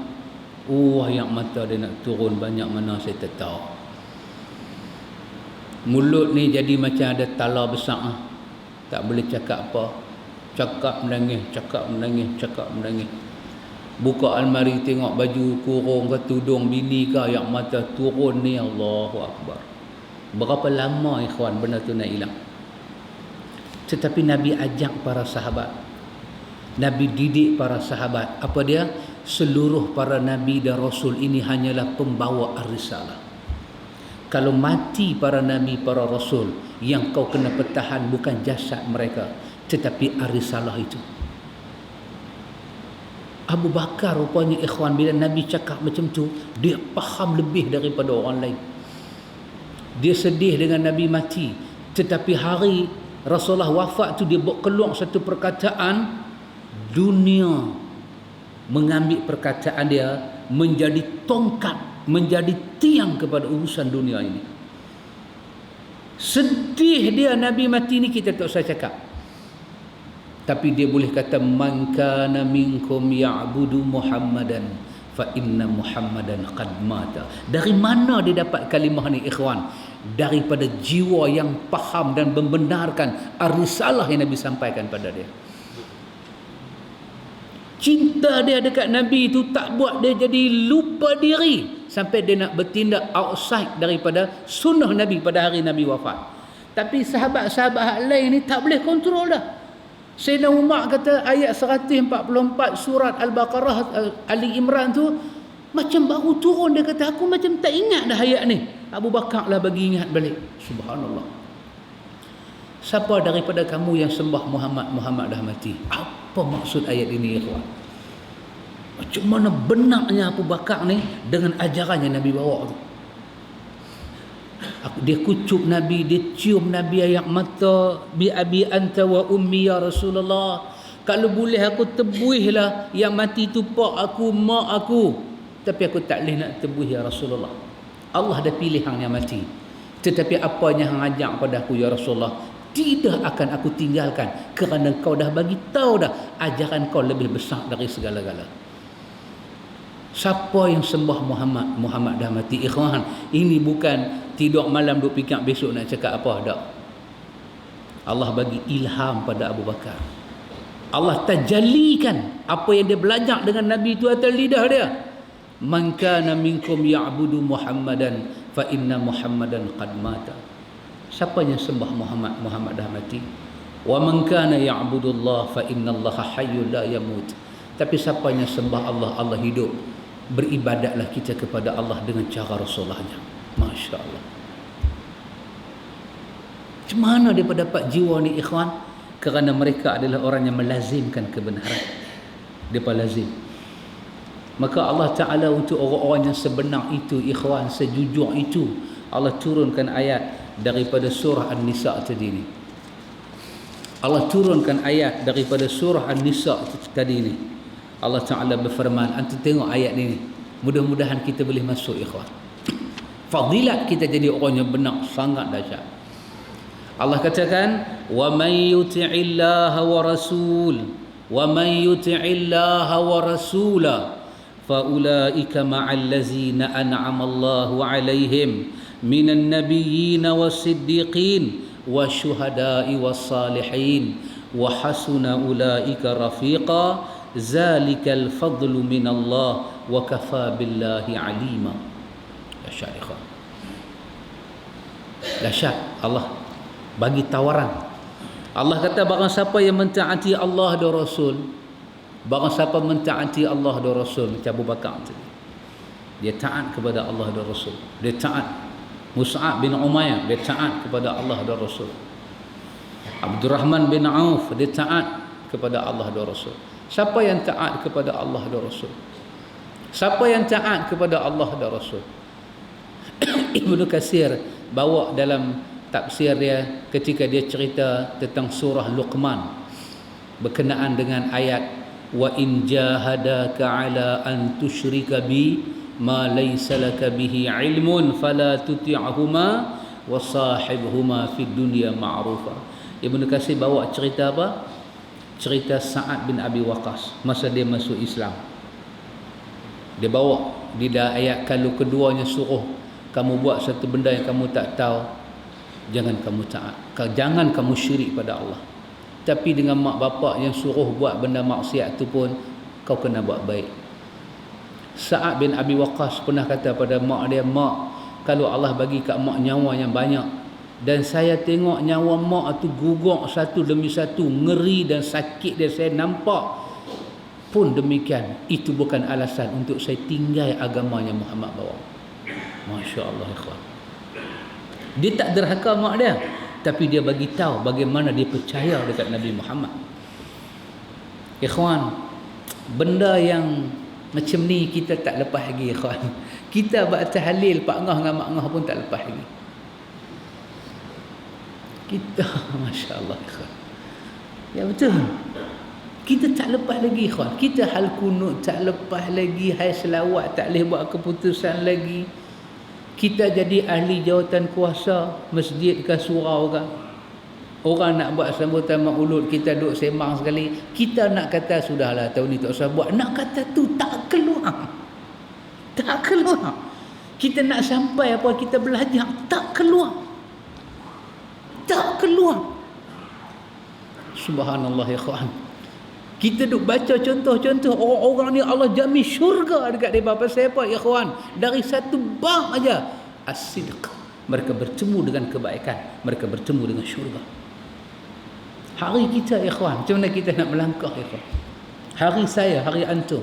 yang mata dia nak turun banyak mana saya tak tahu. Mulut ni jadi macam ada tala besar, tak boleh cakap apa. Cakap menangis, cakap menangis, cakap menangis. Buka almari tengok baju kurung ke tudung bini ke yang mata turun ni, Allahu Akbar. Berapa lama ikhwan benda tu nak hilang? Tetapi Nabi ajak para sahabat, Nabi didik para sahabat. Apa dia? Seluruh para Nabi dan Rasul ini hanyalah pembawa ar-risalah. Kalau mati para Nabi, para Rasul, yang kau kena pertahan bukan jasad mereka, tetapi ar-risalah itu. Abu Bakar rupanya ikhwan, bila Nabi cakap macam tu, dia faham lebih daripada orang lain. Dia sedih dengan Nabi mati, tetapi hari Rasulullah wafat tu dia bawa keluar satu perkataan, dunia mengambil perkataan dia menjadi tongkat, menjadi tiang kepada urusan dunia ini. Sedih dia Nabi mati ni kita tak usah cakap. Tapi dia boleh kata, man kana minkum ya'budu Muhammadan fa inna Muhammadan qad mata. Dari mana dia dapat kalimah ni ikhwan? Daripada jiwa yang faham dan membenarkan ar-risalah yang Nabi sampaikan pada dia. Cinta dia dekat Nabi itu tak buat dia jadi lupa diri sampai dia nak bertindak outside daripada sunnah Nabi pada hari Nabi wafat. Tapi sahabat-sahabat lain ni tak boleh kontrol dah. Sayyidina Umar kata ayat 144 surat Al-Baqarah, Ali Imran tu macam baru turun. Dia kata aku macam tak ingat dah ayat ni. Abu Bakar lah bagi ingat balik. Subhanallah. Siapa daripada kamu yang sembah Muhammad, Muhammad dah mati? Apa maksud ayat ini ikhwan? Macam mana benarnya Abu Bakar ni dengan ajaran yang Nabi bawa tu? Dia kucuk Nabi, dia cium Nabi ayat mata, bi abi anta wa ummi ya Rasulullah. Kalau boleh aku tebuihlah yang mati tu pak aku, mak aku. Tapi aku tak boleh nak tebuih ya Rasulullah. Allah dah pilih hang yang mati. Tetapi apa yang hang ajak pada aku ya Rasulullah, tidak akan aku tinggalkan, kerana kau dah bagi tahu dah ajaran kau lebih besar dari segala-gala. Siapa yang sembah Muhammad, Muhammad dah mati ikhwan. Ini bukan tidur malam duk fikir besok nak cakap apa, tak. Allah bagi ilham pada Abu Bakar. Allah tajallikan apa yang dia belajar dengan Nabi itu atas lidah dia. Man kana minkum ya'budu Muhammadan fa inna Muhammadan qad mata. Siapa yang sembah Muhammad, Muhammad dah mati. Wa man kana ya'budu Allah fa inna Allah hayyul la yamut. Tapi siapa yang sembah Allah, Allah hidup. Beribadatlah kita kepada Allah dengan cara Rasulullahnya. Masya Allah. Macam mana dia dapat jiwa ni ikhwan? Kerana mereka adalah orang yang melazimkan kebenaran. Mereka lazim. Maka Allah Ta'ala untuk orang-orang yang sebenar itu ikhwan, sejujur itu, Allah turunkan ayat daripada surah An-Nisa tadi ni. Allah turunkan ayat daripada surah An-Nisa tadi ni. Allah Ta'ala berfirman, antum tengok ayat ni, mudah-mudahan kita boleh masuk ikhwan. Fadilat kita jadi orang yang benar sangat dahsyat. Allah katakan, wa may yuti'illaha wa rasul, wa may yuti'illaha wa rasula fa ulaika ma'al ladzina an'ama Allahu 'alaihim minan nabiyyin was-siddiqin wasyuhada'i was-salihin wa hasuna ulaika rafiqa. Zalikal fadlu minallah wa kafa billahi alima. Dahsyat ikhwan. Dahsyat. Allah bagi tawaran. Allah kata barang siapa yang mentaati Allah dan Rasul, barang siapa mentaati Allah dan Rasul, macam Abu Bakar tadi, dia taat kepada Allah dan Rasul. Dia taat. Mus'ab bin Umair, dia taat kepada Allah dan Rasul. Abdurrahman bin Auf, dia taat kepada Allah dan Rasul. Siapa yang taat kepada Allah dan Rasul? Siapa yang taat kepada Allah dan Rasul? Ibnu Katsir bawa dalam tafsir dia ketika dia cerita tentang surah Luqman berkenaan dengan ayat wa in jahadaka ala an tusyrika bi ma laysa laka bihi ilmun fala tuti'huma wa sahibhuma fid dunya ma'rufa. Ibnu Katsir bawa cerita apa? Cerita Sa'ad bin Abi Waqqas masa dia masuk Islam. Dia bawa di ayat kalau keduanya suruh kamu buat satu benda yang kamu tak tahu, jangan kamu taat, jangan kamu syirik pada Allah. Tapi dengan mak bapak yang suruh buat benda maksiat tu pun kau kena buat baik. Sa'ad bin Abi Waqqas pernah kata pada mak dia, mak, kalau Allah bagi kat mak nyawa yang banyak dan saya tengok nyawa mak tu gugur satu demi satu, ngeri dan sakit dia saya nampak, pun demikian, itu bukan alasan untuk saya tinggal agama yang Muhammad bawa. Masya Allah, ikhwan. Dia tak derhaka mak dia, tapi dia bagi tahu bagaimana dia percaya dekat Nabi Muhammad. Ikhwan, benda yang macam ni kita tak lepas lagi, ikhwan. Kita buat tahlil Pak Ngah dengan Mak Ngah pun tak lepas lagi. Kita, Masya Allah, ikhwan. Ya betul. Kita tak lepas lagi, ikhwan. Kita hal kunut tak lepas lagi, hai selawat tak boleh buat keputusan lagi. Kita jadi ahli jawatan kuasa masjid ke surau ke. Orang nak buat sambutan maulud, kita duduk sembang sekali. Kita nak kata sudahlah tahun ni tak usah buat. Nak kata tu tak keluar. Tak keluar. Kita nak sampai apa kita belajar, tak keluar. Tak keluar. Subhanallah, ya ikhwan. Kita duk baca contoh-contoh orang-orang ni Allah jamin syurga dekat mereka. Pasal apa, ya ikhwan? Dari satu bab aja, as-sidq. Mereka bertemu dengan kebaikan, mereka bertemu dengan syurga. Hari kita, ya ikhwan, macam mana kita nak melangkah, ya ikhwan? Hari saya, hari antum.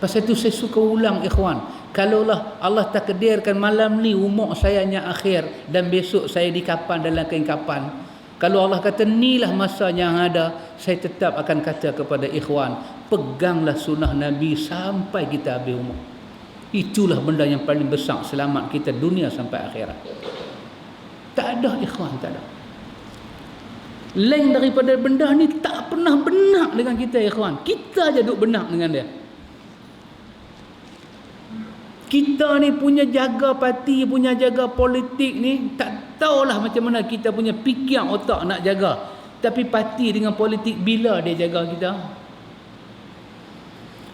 Pasal itu saya suka ulang, ikhwan. Kalaulah Allah takdirkan malam ni umur saya yang akhir dan besok saya dikapan dalam kain kapan, kalau Allah kata inilah masa yang ada, saya tetap akan kata kepada ikhwan, peganglah sunnah Nabi sampai kita habis umur. Itulah benda yang paling besar selamat kita dunia sampai akhirat. Tak ada, ikhwan, tak ada. Lain daripada benda ni tak pernah benar dengan kita, ikhwan. Kita je duk benar dengan dia. Kita ni punya jaga parti, punya jaga politik ni, tak tahulah macam mana kita punya fikir otak nak jaga. Tapi parti dengan politik bila dia jaga kita?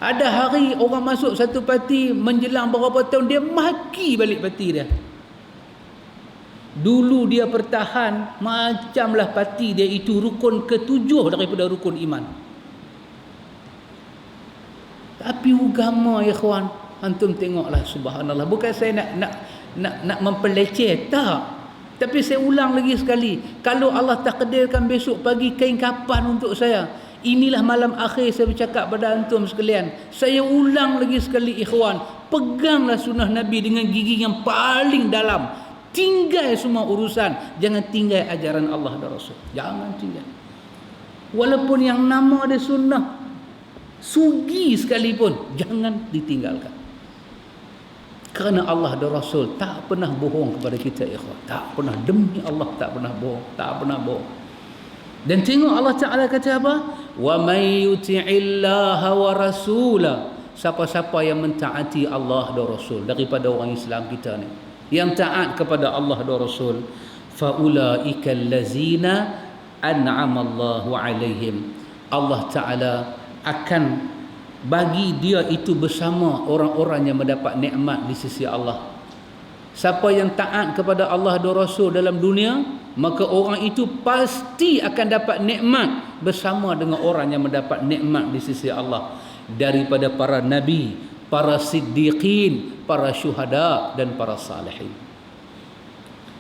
Ada hari orang masuk satu parti, menjelang beberapa tahun dia maki balik parti dia. Dulu dia pertahan macamlah parti dia itu rukun ke-7 daripada rukun iman. Tapi agama, ya ikhwan, antum tengoklah, subhanallah. Bukan saya nak mempeleceh, tak. Tapi saya ulang lagi sekali, kalau Allah takdirkan besok pagi kain kapan untuk saya, inilah malam akhir saya bercakap pada antum sekalian. Saya ulang lagi sekali, ikhwan, peganglah sunnah Nabi dengan gigi yang paling dalam. Tinggal semua urusan, jangan tinggal ajaran Allah dan Rasul. Jangan tinggal. Walaupun yang nama dia sunnah sugi sekalipun, jangan ditinggalkan. Kerana Allah dan Rasul tak pernah bohong kepada kita, ikhwan. Tak pernah, demi Allah tak pernah bohong. Tak pernah bohong. Dan tengok Allah Ta'ala kata apa? Wa may yuti'illaha wa rasula. Siapa-siapa yang mentaati Allah dan Rasul daripada orang Islam kita ni, yang taat kepada Allah dan Rasul, fa ulaika allazina an'ama Allahu alaihim. Allah Ta'ala akan bagi dia itu bersama orang-orang yang mendapat nikmat di sisi Allah. Siapa yang taat kepada Allah dan Rasul dalam dunia, maka orang itu pasti akan dapat nikmat bersama dengan orang yang mendapat nikmat di sisi Allah, daripada para nabi, para siddiqin, para syuhada dan para salihin.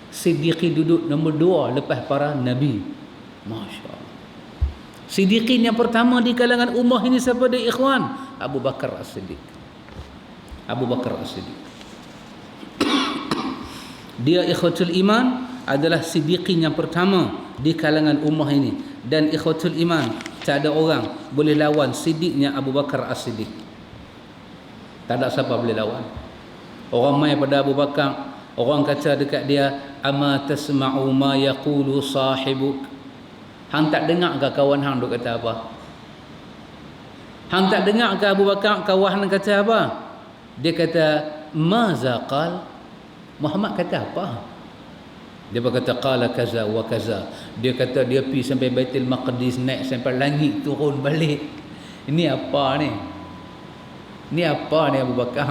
Siddiqin duduk nombor 2 lepas para nabi. Masya Allah. Siddiqin yang pertama di kalangan ummah ini siapa dia, ikhwan? Abu Bakar As-Siddiq. Abu Bakar As-Siddiq. Dia, ikhwatul iman, adalah siddiqin yang pertama di kalangan ummah ini. Dan ikhwatul iman, tak ada orang boleh lawan siddiqnya Abu Bakar As-Siddiq. Tak ada siapa boleh lawan. Orang mai pada Abu Bakar, orang kata dekat dia, ama tasma'u ma yaqulu sahibuk. Hang tak dengar ke kawan hang duk kata apa? Hang tak dengar ke Abu Bakar kawan hang kata apa? Dia kata, maza qal? Muhammad kata apa? Dia berkata, qala kaza wa kaza. Dia kata dia pergi sampai Baitul Maqdis, naik sampai langit, turun balik. Ini apa ni? Ini apa ni Abu Bakar?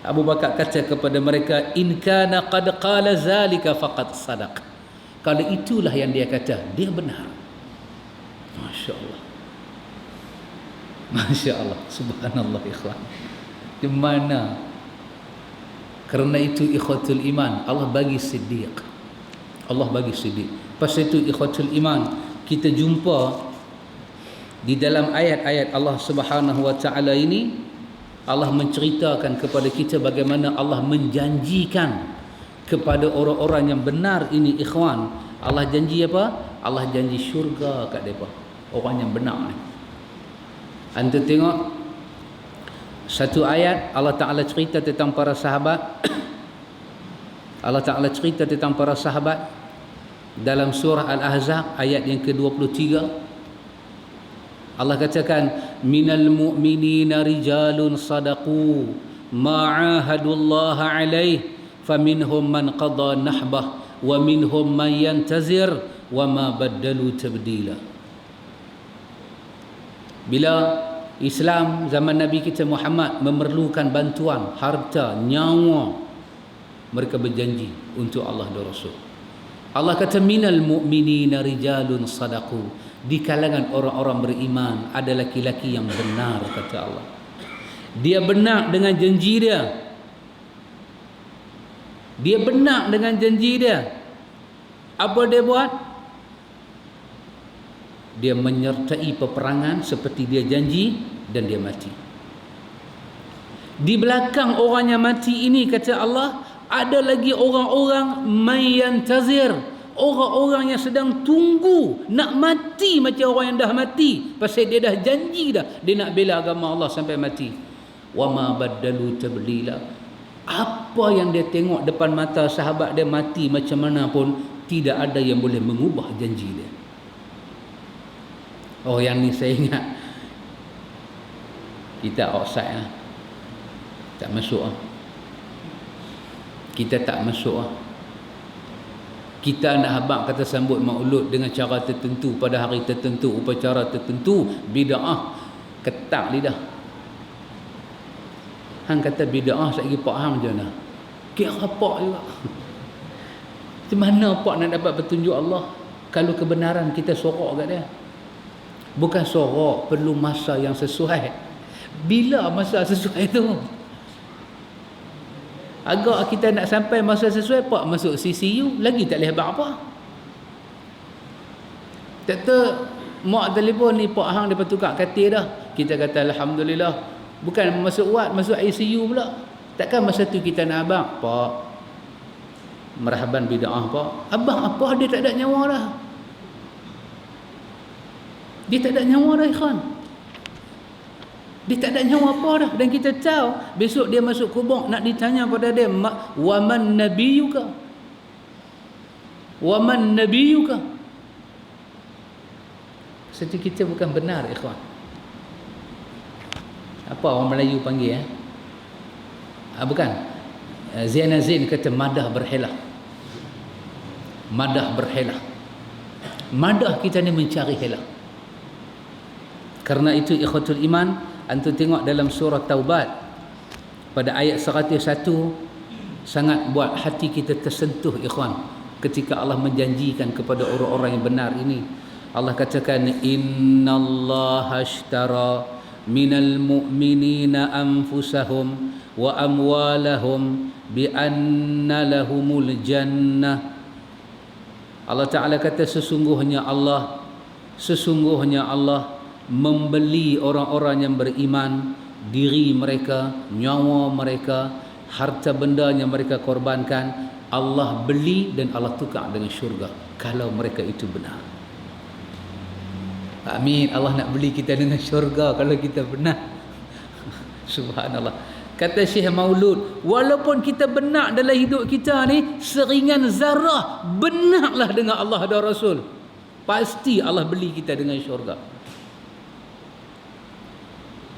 Abu Bakar kata kepada mereka, in kana qad qala zalika faqad sadaq. Kalau itulah yang dia kata, dia benar. Masya Allah. Masya Allah. Subhanallah ikhwan. Di mana? Kerana itu ikhwatul iman, Allah bagi siddiq. Allah bagi siddiq. Pasal itu ikhwatul iman, kita jumpa di dalam ayat-ayat Allah Subhanahu wa taala ini, Allah menceritakan kepada kita bagaimana Allah menjanjikan kepada orang-orang yang benar ini ikhwan. Allah janji apa? Allah janji syurga kat mereka. Orang yang benar ni. Anda tengok satu ayat Allah Ta'ala cerita tentang para sahabat. Allah Ta'ala cerita tentang para sahabat dalam surah Al-Ahzab ayat yang ke-23. Allah katakan, minal mu'minina rijalun sadaqu ma'ahadullaha alaih faminhum man qada nahbah wa minhum man yantazir wa ma baddalu tabdila. Bila Islam zaman Nabi kita Muhammad memerlukan bantuan harta, nyawa, mereka berjanji untuk Allah dan Rasul. Allah kata, minal mu'minina rijalun sadaqu. Di kalangan orang-orang beriman ada laki-laki yang benar, kata Allah. Dia benar dengan janji dia. Dia benar dengan janji dia. Apa dia buat? Dia menyertai peperangan seperti dia janji dan dia mati. Di belakang orang yang mati ini, kata Allah, ada lagi orang-orang mayantazir, orang-orang yang sedang tunggu nak mati macam orang yang dah mati, pasal dia dah janji dah dia nak bela agama Allah sampai mati. Wa ma baddalu tabdila. Apa yang dia tengok depan mata sahabat dia mati macam mana pun, tidak ada yang boleh mengubah janji dia. Oh, yang ni saya ingat kita outside lah. Tak masuk lah. Kita tak masuk lah. Kita nak habaq kata sambut maulud dengan cara tertentu pada hari tertentu, upacara tertentu, bid'ah, ketak lidah. Hang kata bid'ah, sekali pak hang macam mana? Kira pak juga. Macam mana pak nak dapat petunjuk Allah kalau kebenaran kita sorok kat dia? Bukan sorok, perlu masa yang sesuai. Bila masa sesuai tu? Agak kita nak sampai masa sesuai, pak masuk CCU, lagi tak boleh habaq apa. Tak tahu mak telefon ni, pak hang dia tukar katil dah. Kita kata alhamdulillah. Bukan masuk wad, masuk ICU pula. Takkan masa tu kita nak habaq, pak merhaban bid'ah pak. Abang apa, dia tak ada nyawa dah. Dia tak ada nyawa dah ikhwan. Dia tak ada nyawa apa dah. Dan kita tahu besok dia masuk kubur, nak ditanya pada dia, wa man nabiyuka, wa man nabiyuka. Sebab kita bukan benar ikhwan. Apa orang Melayu panggil bukan, Zainal Zain kata madah berhelah. Madah berhelah. Madah kita ni mencari helah. Karena itu ikhwatul iman, antum tengok dalam surah Taubat pada ayat 101, sangat buat hati kita tersentuh ikhwan, ketika Allah menjanjikan kepada orang-orang yang benar ini. Allah katakan, innallaha ashtara minal mu'minina anfusahum wa amwalahum bi anna lahumul jannah. Allah Ta'ala kata, sesungguhnya Allah membeli orang-orang yang beriman, diri mereka, nyawa mereka, harta benda yang mereka korbankan, Allah beli dan Allah tukar dengan syurga kalau mereka itu benar. Amin. Allah nak beli kita dengan syurga kalau kita benar. Subhanallah. Kata Syekh Maulud, walaupun kita benar dalam hidup kita ni seringan zarah, benarlah dengan Allah dan Rasul, pasti Allah beli kita dengan syurga.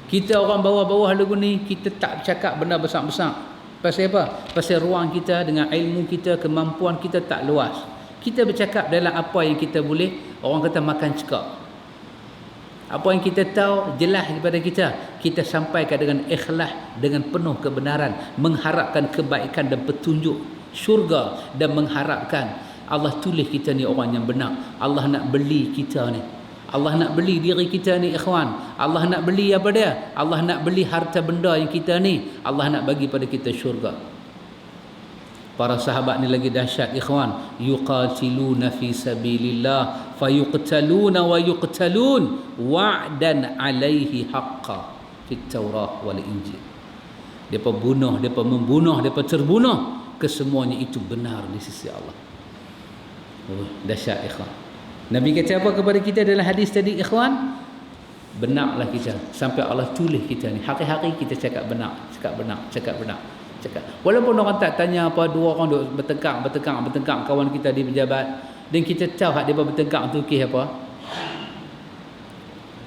Kita orang bawah-bawah lagu ni, kita tak cakap benda besar-besar. Pasal apa? Pasal ruang kita dengan ilmu kita, kemampuan kita tak luas. Kita bercakap dalam apa yang kita boleh, orang kata makan cekak. Apa yang kita tahu jelas kepada kita sampaikan dengan ikhlas, dengan penuh kebenaran, mengharapkan kebaikan dan petunjuk syurga, dan mengharapkan Allah tulis kita ni orang yang benar. Allah nak beli kita ni, Allah nak beli diri kita ni ikhwan. Allah nak beli apa dia? Allah nak beli harta benda yang kita ni, Allah nak bagi pada kita syurga. Para sahabat ni lagi dahsyat ikhwan. Yuqatiluna fi sabilillah fayuqtaluna wa yuqtalun wa'dan alaihi haqqa fit Taurah wal Injil. Depa bunuh, depa membunuh, depa terbunuh, kesemuanya itu benar di sisi Allah. Oh, dahsyat ikhwan. Nabi kata apa kepada kita dalam hadis tadi ikhwan? Benarlah kita sampai Allah tulis kita ni. Hari-hari kita cakap benar, cakap benar, cakap benar, cakap. Walaupun orang tak tanya apa, dua orang duk bertengkar kawan kita di pejabat, dan kita tahu hak depa bertengkar tu kisah apa.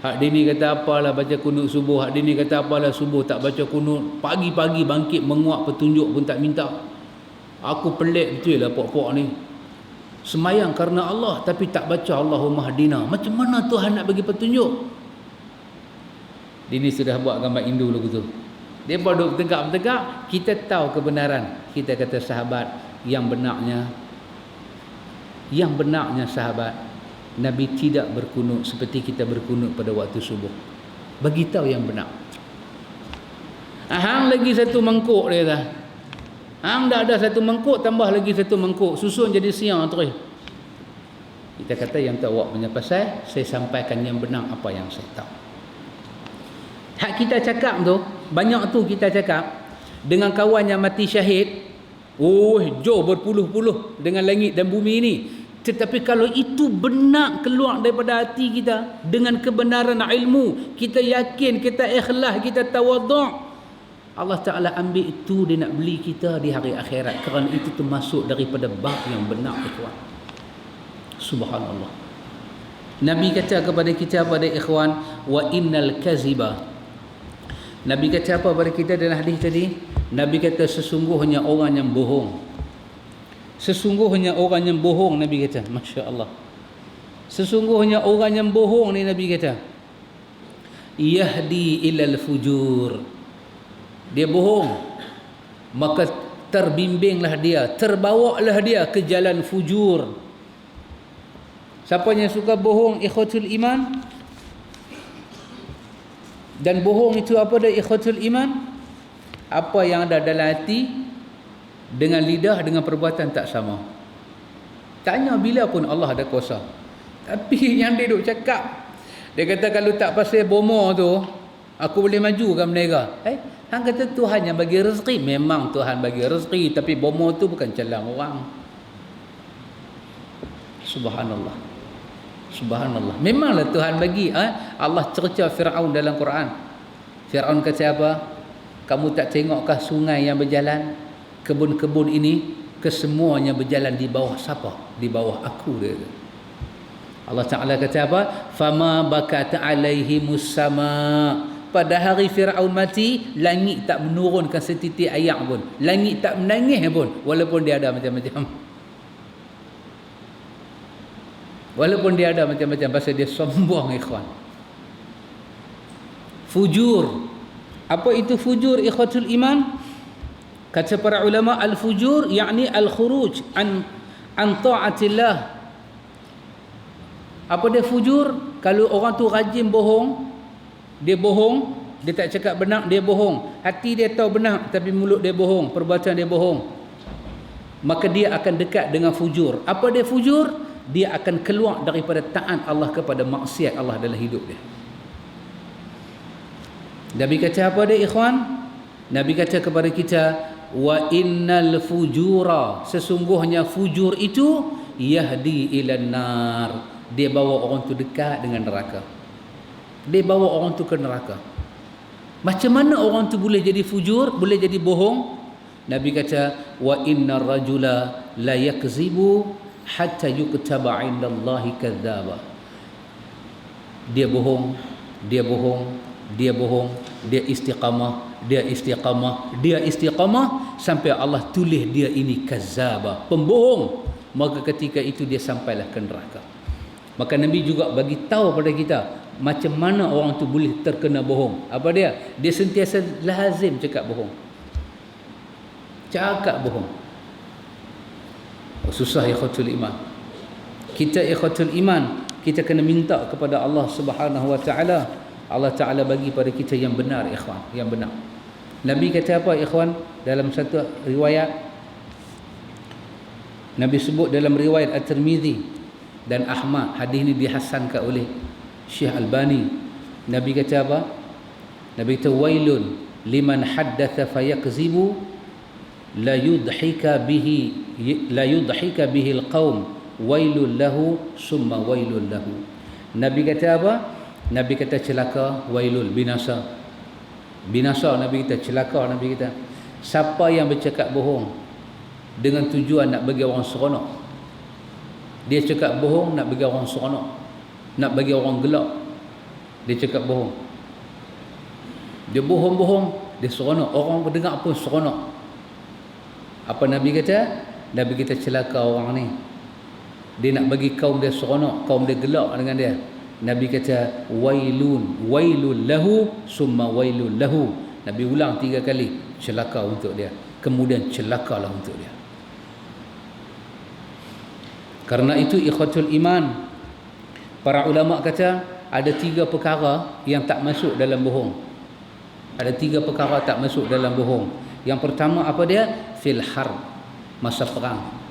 Hak dia ni kata apalah baca kunut subuh, hak dia ni kata apalah subuh tak baca kunut, pagi-pagi bangkit menguak petunjuk pun tak minta. Aku pelik betul lah pok-pok ni. Semayang kerana Allah tapi tak baca Allahumma hadina. Macam mana Tuhan nak bagi petunjuk? Dia ni sudah buat gambar Hindu lagu tu. Dia duduk bertengkar, kita tahu kebenaran. Kita kata sahabat, yang benarnya sahabat, Nabi tidak berkunut seperti kita berkunut pada waktu subuh. Bagi tahu yang benar. Hang lagi satu mangkuk dia kata. Hang dah ada satu mangkuk, tambah lagi satu mangkuk, susun jadi siang terus. Kita kata yang tak awak punya pasal, saya sampaikan yang benar apa yang saya tahu. Hak kita cakap tu, banyak tu kita cakap dengan kawan yang mati syahid, jauh berpuluh-puluh dengan langit dan bumi ni. Tetapi kalau itu benar keluar daripada hati kita dengan kebenaran ilmu, kita yakin, kita ikhlas, kita tawaduk, Allah Ta'ala ambil itu, dia nak beli kita di hari akhirat. Kerana itu termasuk daripada bab yang benar ikhwan. Subhanallah. Nabi kata kepada kita pada ikhwan, wa innal kaziba. Nabi kata apa pada kita dalam hadis tadi? Nabi kata sesungguhnya orang yang bohong. Sesungguhnya orang yang bohong, Nabi kata. Masya Allah. Sesungguhnya orang yang bohong ni, Nabi kata, yahdi ilal fujur. Dia bohong, maka terbimbinglah dia, terbawalah dia ke jalan fujur. Siapa yang suka bohong ikhwatul iman? Dan bohong itu apa dah ikhwatul iman? Apa yang ada dalam hati dengan lidah, dengan perbuatan tak sama. Tanya bila pun Allah ada kuasa. Tapi yang dia duk cakap, dia kata kalau tak pasal bomo tu, aku boleh maju ke menera. Hang kata Tuhan yang bagi rezeki. Memang Tuhan bagi rezeki, tapi bomo tu bukan calang orang. Subhanallah. Subhanallah. Memanglah Tuhan bagi. Allah cerca Fir'aun dalam Quran. Fir'aun kata apa? Kamu tak tengokkah sungai yang berjalan? Kebun-kebun ini kesemuanya berjalan di bawah siapa? Di bawah aku dia. Allah Ta'ala kata apa? Fama bakat alaihimus sama. Pada hari Fir'aun mati, langit tak menurunkan setitik air pun. Langit tak menangis pun, walaupun dia ada macam-macam. Walaupun dia ada macam-macam, pasal dia sombong ikhwan. Fujur. Apa itu fujur ikhwatul iman? Kata para ulama, al-fujur yakni al-khuruj an ta'atillah. Apa dia fujur? Kalau orang tu rajin bohong, dia bohong, dia tak cakap benar, dia bohong. Hati dia tahu benar tapi mulut dia bohong, perbuatan dia bohong. Maka dia akan dekat dengan fujur. Apa dia fujur? Dia akan keluar daripada taat Allah kepada maksiat Allah dalam hidup dia. Nabi kata apa dia ikhwan? Nabi kata kepada kita, wa innal fujura, sesungguhnya fujur itu yahdi ilan nar, dia bawa orang tu dekat dengan neraka. Dia bawa orang tu ke neraka. Macam mana orang tu boleh jadi fujur, boleh jadi bohong? Nabi kata, wa innar rajula la yakzibu hatta yuktaba 'indallahi kadzdzaba. Dia bohong, dia bohong, dia bohong, dia istiqamah, dia istiqamah, dia istiqamah sampai Allah tulis dia ini kazzabah, pembohong. Maka ketika itu dia sampailah ke neraka. Maka Nabi juga bagi tahu pada kita macam mana orang tu boleh terkena bohong. Apa dia? Dia sentiasa lazim cakap bohong. Cakap bohong. Susah ikhwatul iman. Kita ikhwatul iman, kita kena minta kepada Allah Subhanahu wa taala. Allah Taala bagi pada kita yang benar, ikhwan, yang benar. Nabi kata apa, ikhwan? Dalam satu riwayat Nabi sebut dalam riwayat At-Tirmizi dan Ahmad, hadis ini dihasankan oleh Syekh Albani. Nabi kata apa? Nabi kata wailun liman haddatha fayakzibu la yudhika bihi alqaum wailul lahu summa wailul lahu. Nabi kata apa? Nabi kata celaka, wailul, binasa. Binasa, Nabi kata celaka. Nabi kata siapa yang bercakap bohong dengan tujuan nak bagi orang seronok. Dia cakap bohong nak bagi orang seronok, nak bagi orang gelak. Dia cakap bohong, dia bohong-bohong, dia seronok, orang mendengar pun seronok. Apa Nabi kata? Nabi kata celaka orang ni. Dia nak bagi kaum dia seronok, kaum dia gelak dengan dia. Nabi kata wailun, wailul lahu summa wailul lahu. Nabi ulang 3 kali, celaka untuk dia, kemudian celakalah untuk dia. Karena itu ikhwatul iman, para ulama kata ada 3 perkara yang tak masuk dalam bohong. Ada 3 perkara tak masuk dalam bohong. Yang pertama apa dia? Fil harb, masa perang.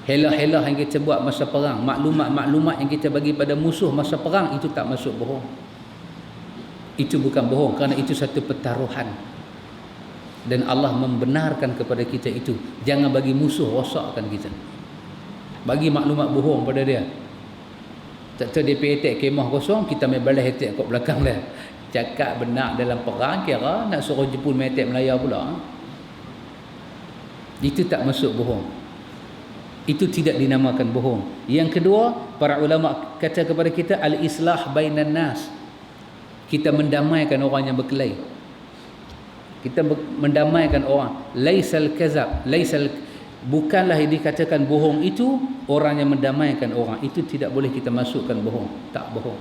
Helah-helah yang kita buat masa perang, maklumat-maklumat yang kita bagi pada musuh masa perang, itu tak masuk bohong. Itu bukan bohong, kerana itu satu pertaruhan. Dan Allah membenarkan kepada kita itu. Jangan bagi musuh rosakkan kita. Bagi maklumat bohong pada dia. Tak tahu dia pergi attack kemah kosong, kita main balas attack kat belakang dia. Cakap benar dalam perang, kira nak suruh Jepun main attack Melaya pula. Itu tak masuk bohong. Itu tidak dinamakan bohong. Yang kedua, para ulama kata kepada kita al-islah bainan nas. Kita mendamaikan orang yang berkelahi. Kita mendamaikan orang. Laisal kazab, bukanlah dikatakan bohong itu orang yang mendamaikan orang. Itu tidak boleh kita masukkan bohong. Tak bohong.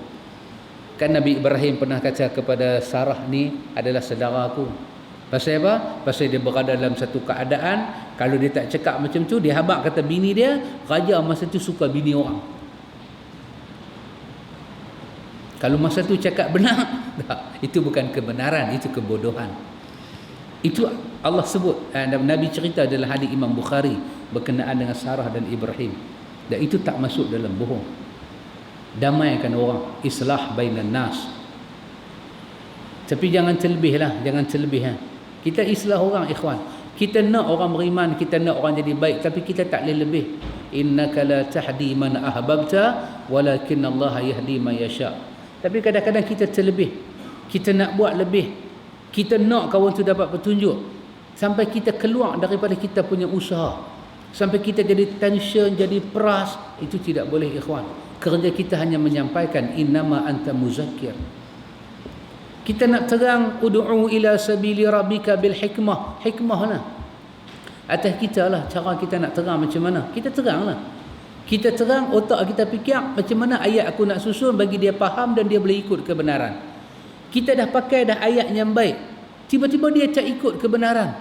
Kan Nabi Ibrahim pernah kata kepada Sarah, ni adalah saudara aku. Pasal apa? Pasal dia berada dalam satu keadaan, kalau dia tak cakap macam tu, dia habaq kata bini dia, raja masa tu suka bini orang. Kalau masa tu cakap benar, tak, itu bukan kebenaran, itu kebodohan. Itu Allah sebut, Nabi cerita dalam hadis Imam Bukhari berkenaan dengan Sarah dan Ibrahim. Dan itu tak masuk dalam bohong. Damaikan orang, islah bainan nas. Tapi jangan terlebihlah, jangan terlebih. Kita islah orang, ikhwan. Kita nak orang beriman, kita nak orang jadi baik, tapi kita tak boleh lebih. Innaka la tahdi man ahbabta walakin Allah yahdi man yasha. Tapi kadang-kadang kita terlebih. Kita nak buat lebih. Kita nak kawan tu dapat petunjuk sampai kita keluar daripada kita punya usaha. Sampai kita jadi tension, jadi peras. Itu tidak boleh, ikhwan. Kerja kita hanya menyampaikan innama anta muzakkir. Kita nak terang ud'u ila sabili rabbika bil hikmah. Hikmah lah atas kita lah, cara kita nak terang macam mana. Kita terang lah. Kita terang, otak kita fikir macam mana ayat aku nak susun bagi dia faham dan dia boleh ikut kebenaran. Kita dah pakai dah ayat yang baik, tiba-tiba dia tak ikut kebenaran.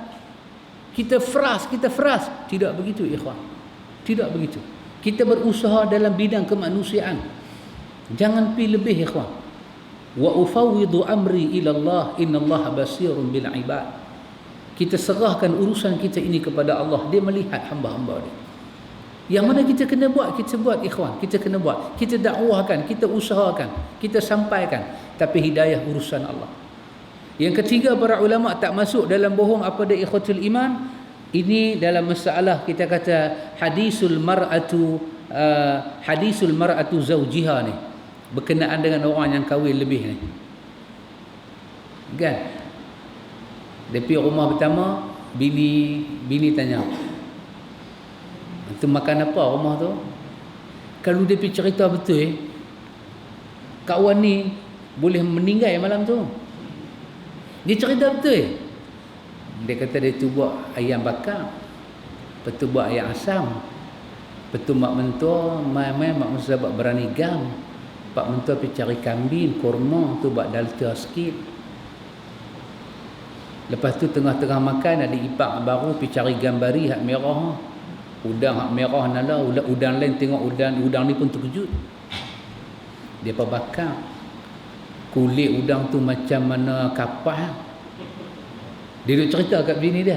Kita fras. Tidak begitu, ikhwan. Tidak begitu. Kita berusaha dalam bidang kemanusiaan. Jangan pi lebih, ikhwan. Wa ufawwidu amri ila Allah innallaha basirun bil ibad. Kita serahkan urusan kita ini kepada Allah. Dia melihat hamba-hamba dia. Yang mana kita kena buat, kita buat, ikhwan. Kita kena buat. Kita dakwahkan, kita usahakan, kita sampaikan. Tapi hidayah urusan Allah. Yang ketiga, para ulama tak masuk dalam bohong apa dia, ikhwatul iman. Ini dalam masalah kita kata hadisul mar'atu zawjiha ni. Berkenaan dengan orang yang kahwin lebih ni. Kan? Dia pergi rumah pertama, bini tanya, "Tu makan apa rumah tu?" Kalau dia pergi cerita betul, kawan ni boleh meninggal malam tu. Dia cerita betul. Dia kata dia tu buat ayam bakar, lepas tu buat ayam asam, lepas tu mak mentua mai-mai mak mentua buat berani gam, pak mentua pergi cari kambing kurma tu buat dalta sikit. Lepas tu tengah-tengah makan ada ipak baru pergi cari gambari hak merah, udang hak merah nala, udang lain tengok udang ni pun terkejut. Dia bakar kulit udang tu macam mana kapas. Dia duk cerita kat bini dia.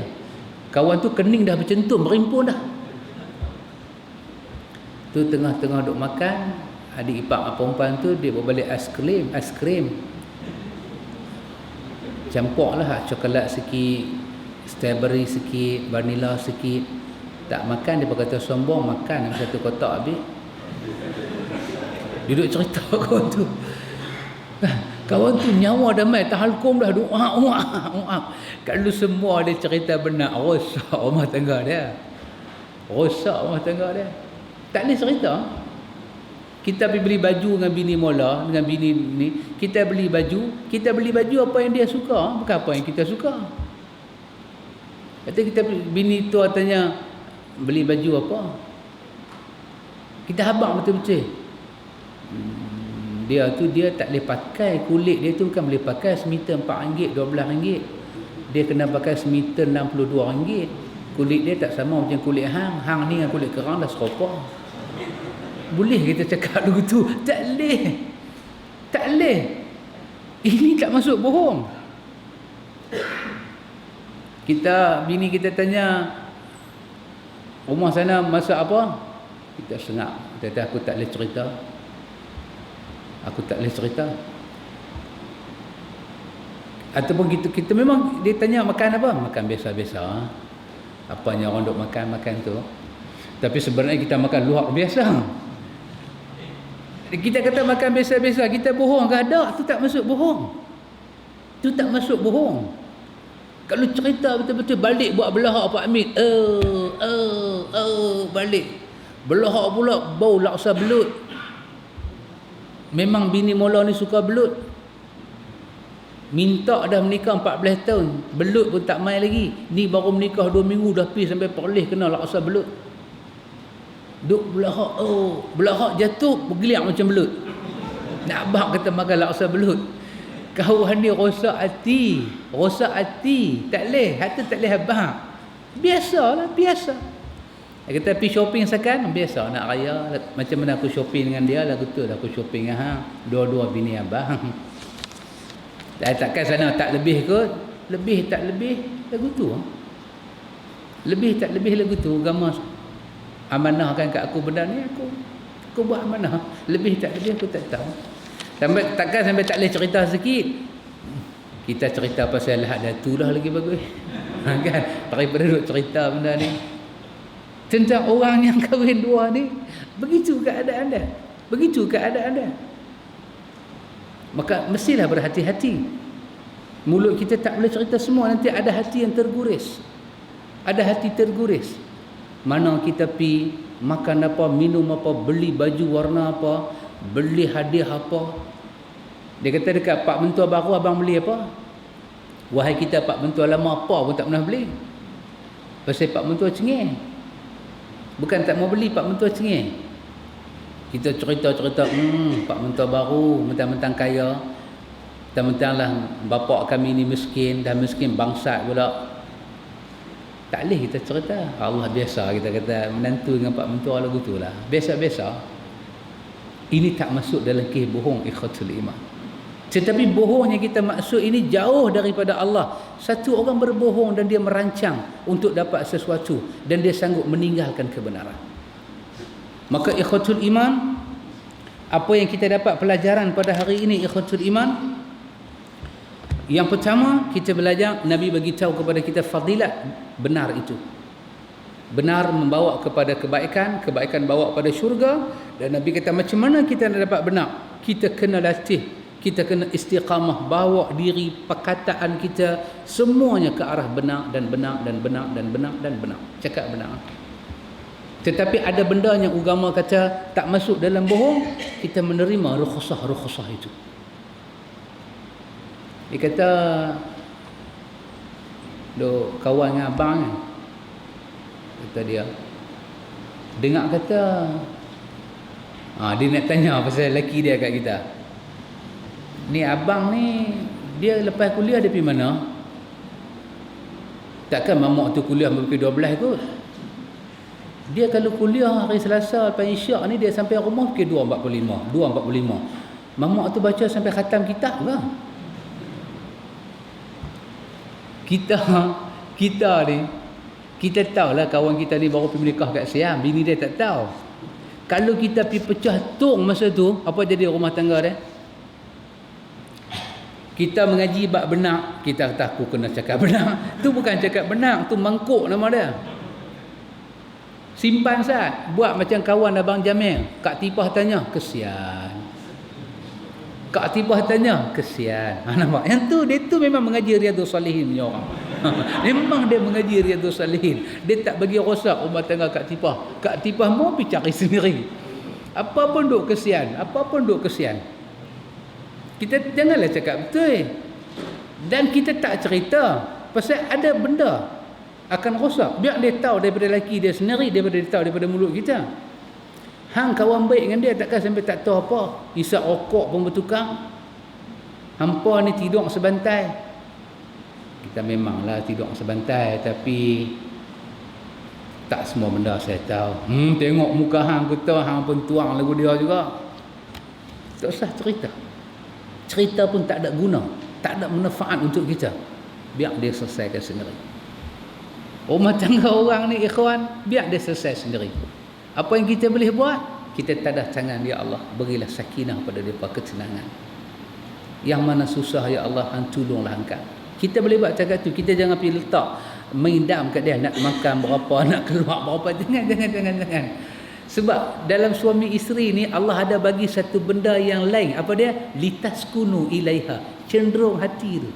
Kawan tu kening dah bercentum, berimpun dah. Tu tengah-tengah duk makan, adik ipar perempuan tu dia bawa balik aiskrim. Campurlah coklat sikit, strawberry sikit, vanila sikit. Tak makan dia berkata sombong, makan satu kotak habis. Dia duk cerita kawan tu. Kawan tu nyawa dah mai tahalkum dah doa. Kalau semua dia cerita benar, rosak rumah tangga dia. Tak boleh cerita. Kita pergi beli baju dengan bini mola, dengan bini ni, kita beli baju apa yang dia suka, bukan apa yang kita suka. Kata kita bini tu tanya beli baju apa? Kita habaq betul-betul. Dia tak boleh pakai kulit dia tu, bukan boleh pakai semeter RM4, RM12. Dia kena pakai semeter RM62. Kulit dia tak sama macam kulit hang. Hang ni dengan kulit kerang dah serupa. Boleh kita cakap begitu? Tak boleh. Ini tak masuk bohong. Bini kita tanya rumah sana masak apa? Kita sengak. Kita kata aku tak boleh cerita. Ataupun kita memang dia tanya makan apa? Makan biasa-biasa. Apanya orang duk makan tu. Tapi sebenarnya kita makan luar biasa. Kita kata makan biasa-biasa, kita bohong ke ada? Tu tak masuk bohong. Kalau cerita betul-betul balik buat belahak Pak Hamid. Balik. Belahak pula bau laksa belut. Memang bini mola ni suka belut. Minta dah menikah 14 tahun, belut pun tak main lagi. Ni baru menikah 2 minggu dah pergi sampai perlih kena laksa belut. Duk belahak jatuh bergeliak macam belut. Nak abang kata makan laksa belut. Kawan ni rosak hati. Tak leh, hati tak leh abang. Biasa. Dia kata pergi shopping sekan, biasa nak raya. Macam mana aku shopping dengan dia, lagu tu aku shopping dengan hang. Dua-dua bini abang. Takkan sana tak lebih kot. Lebih tak lebih, lagu tu. Lebih tak lebih lagu tu. Agama amanahkan kat aku benda ni, aku buat amanah. Lebih tak lebih aku tak tahu. Takkan sampai tak boleh cerita sikit. Kita cerita pasal Lahad Datu lah lagi bagus. Kan? Daripada duk cerita benda ni. Tentang orang yang kahwin dua ni, begitu keadaan dia. Maka mestilah berhati-hati. Mulut kita tak boleh cerita semua, nanti ada hati yang terguris. Mana kita pi makan apa, minum apa, beli baju warna apa, beli hadiah apa. Dia kata dekat pak mentua baru abang beli apa? Wahai kita pak mentua lama apa pun tak pernah beli. Pasal pak mentua cengeng. Bukan tak mau beli, pak mentua cengeng. Kita cerita pak mentua baru mentang-mentang kaya. Mentang-mentanglah bapa kami ni miskin, dah miskin bangsat pula. Tak boleh kita cerita. Allah biasa kita kata menantu dengan pak mentua lagu tu lah. Biasa-biasa. Ini tak masuk dalam kes bohong ikhwatul iman. Tetapi bohong yang kita maksud ini jauh daripada Allah. Satu orang berbohong dan dia merancang untuk dapat sesuatu dan dia sanggup meninggalkan kebenaran. Maka ikhwatul iman, apa yang kita dapat pelajaran pada hari ini ikhwatul iman? Yang pertama, kita belajar Nabi bagi tahu kepada kita fadilat benar itu. Benar membawa kepada kebaikan, kebaikan bawa kepada syurga. Dan Nabi kata macam mana kita nak dapat benar? Kita kena latih, kita kena istiqamah, bawa diri, perkataan kita semuanya ke arah benar dan benar dan benar dan benar dan benar. Cakap benar. Tetapi ada benda yang agama kata tak masuk dalam bohong, kita menerima rukhsah itu. Dia kata duk kawan dengan abang kan. Kata dia, dengar kata dia nak tanya pasal lelaki dia kat kita. Ni abang ni, dia lepas kuliah dia pergi mana? Takkan mamak tu kuliah pukul 12 kot. Dia kalau kuliah hari Selasa lepas Isyak ni, dia sampai rumah pukul 2.45. Mamak tu baca sampai khatam kitab ke? Kita ni, kita tahulah kawan kita ni baru pergi menikah kat Siam, bini dia tak tahu. Kalau kita pergi pecah tong masa tu, apa jadi rumah tangga dia? Kita mengaji bab benak, kita kata aku kena cakap benak. Tu bukan cakap benak, tu mangkuk nama dia. Simpan sat, buat macam kawan abang Jamil. Kak Tipah tanya, kesian. Kak Tipah tanya, kesian. Nampak? Yang tu, dia tu memang mengaji Riyadhus Salihin punya orang. Memang dia mengaji Riyadhus Salihin. Dia tak bagi rosak rumah tangga Kak Tipah. Kak Tipah mau pergi cari sendiri. Apa pun duk kesian, apa pun duk kesian. Kita janganlah cakap betul. Dan kita tak cerita pasal ada benda akan rosak. Biar dia tahu daripada lelaki dia sendiri, daripada dia tahu daripada mulut kita. Hang kawan baik dengan dia takkan sampai tak tahu apa. Isap rokok pun bertukar. Hampa ni tidur sebantai. Kita memanglah tidur sebantai, tapi tak semua benda saya tahu. Tengok muka hang kita, hang pun tuang lagu dia juga. Tak usah cerita. Cerita pun tak ada guna, tak ada manfaat untuk kita. Biar dia selesaikan sendiri. Rumah tangga orang ni ikhwan, biar dia selesai sendiri. Apa yang kita boleh buat, kita tadah tangan, ya Allah, berilah sakinah pada mereka, ketenangan. Yang mana susah, ya Allah, hang tolonglah angkat. Kita boleh buat cakap tu, kita jangan pergi letak mengidam kat dia, nak makan berapa, nak keluar berapa. Jangan. Sebab dalam suami isteri ni Allah ada bagi satu benda yang lain. Apa dia? Litaskunu ilaiha, cenderung hati tu.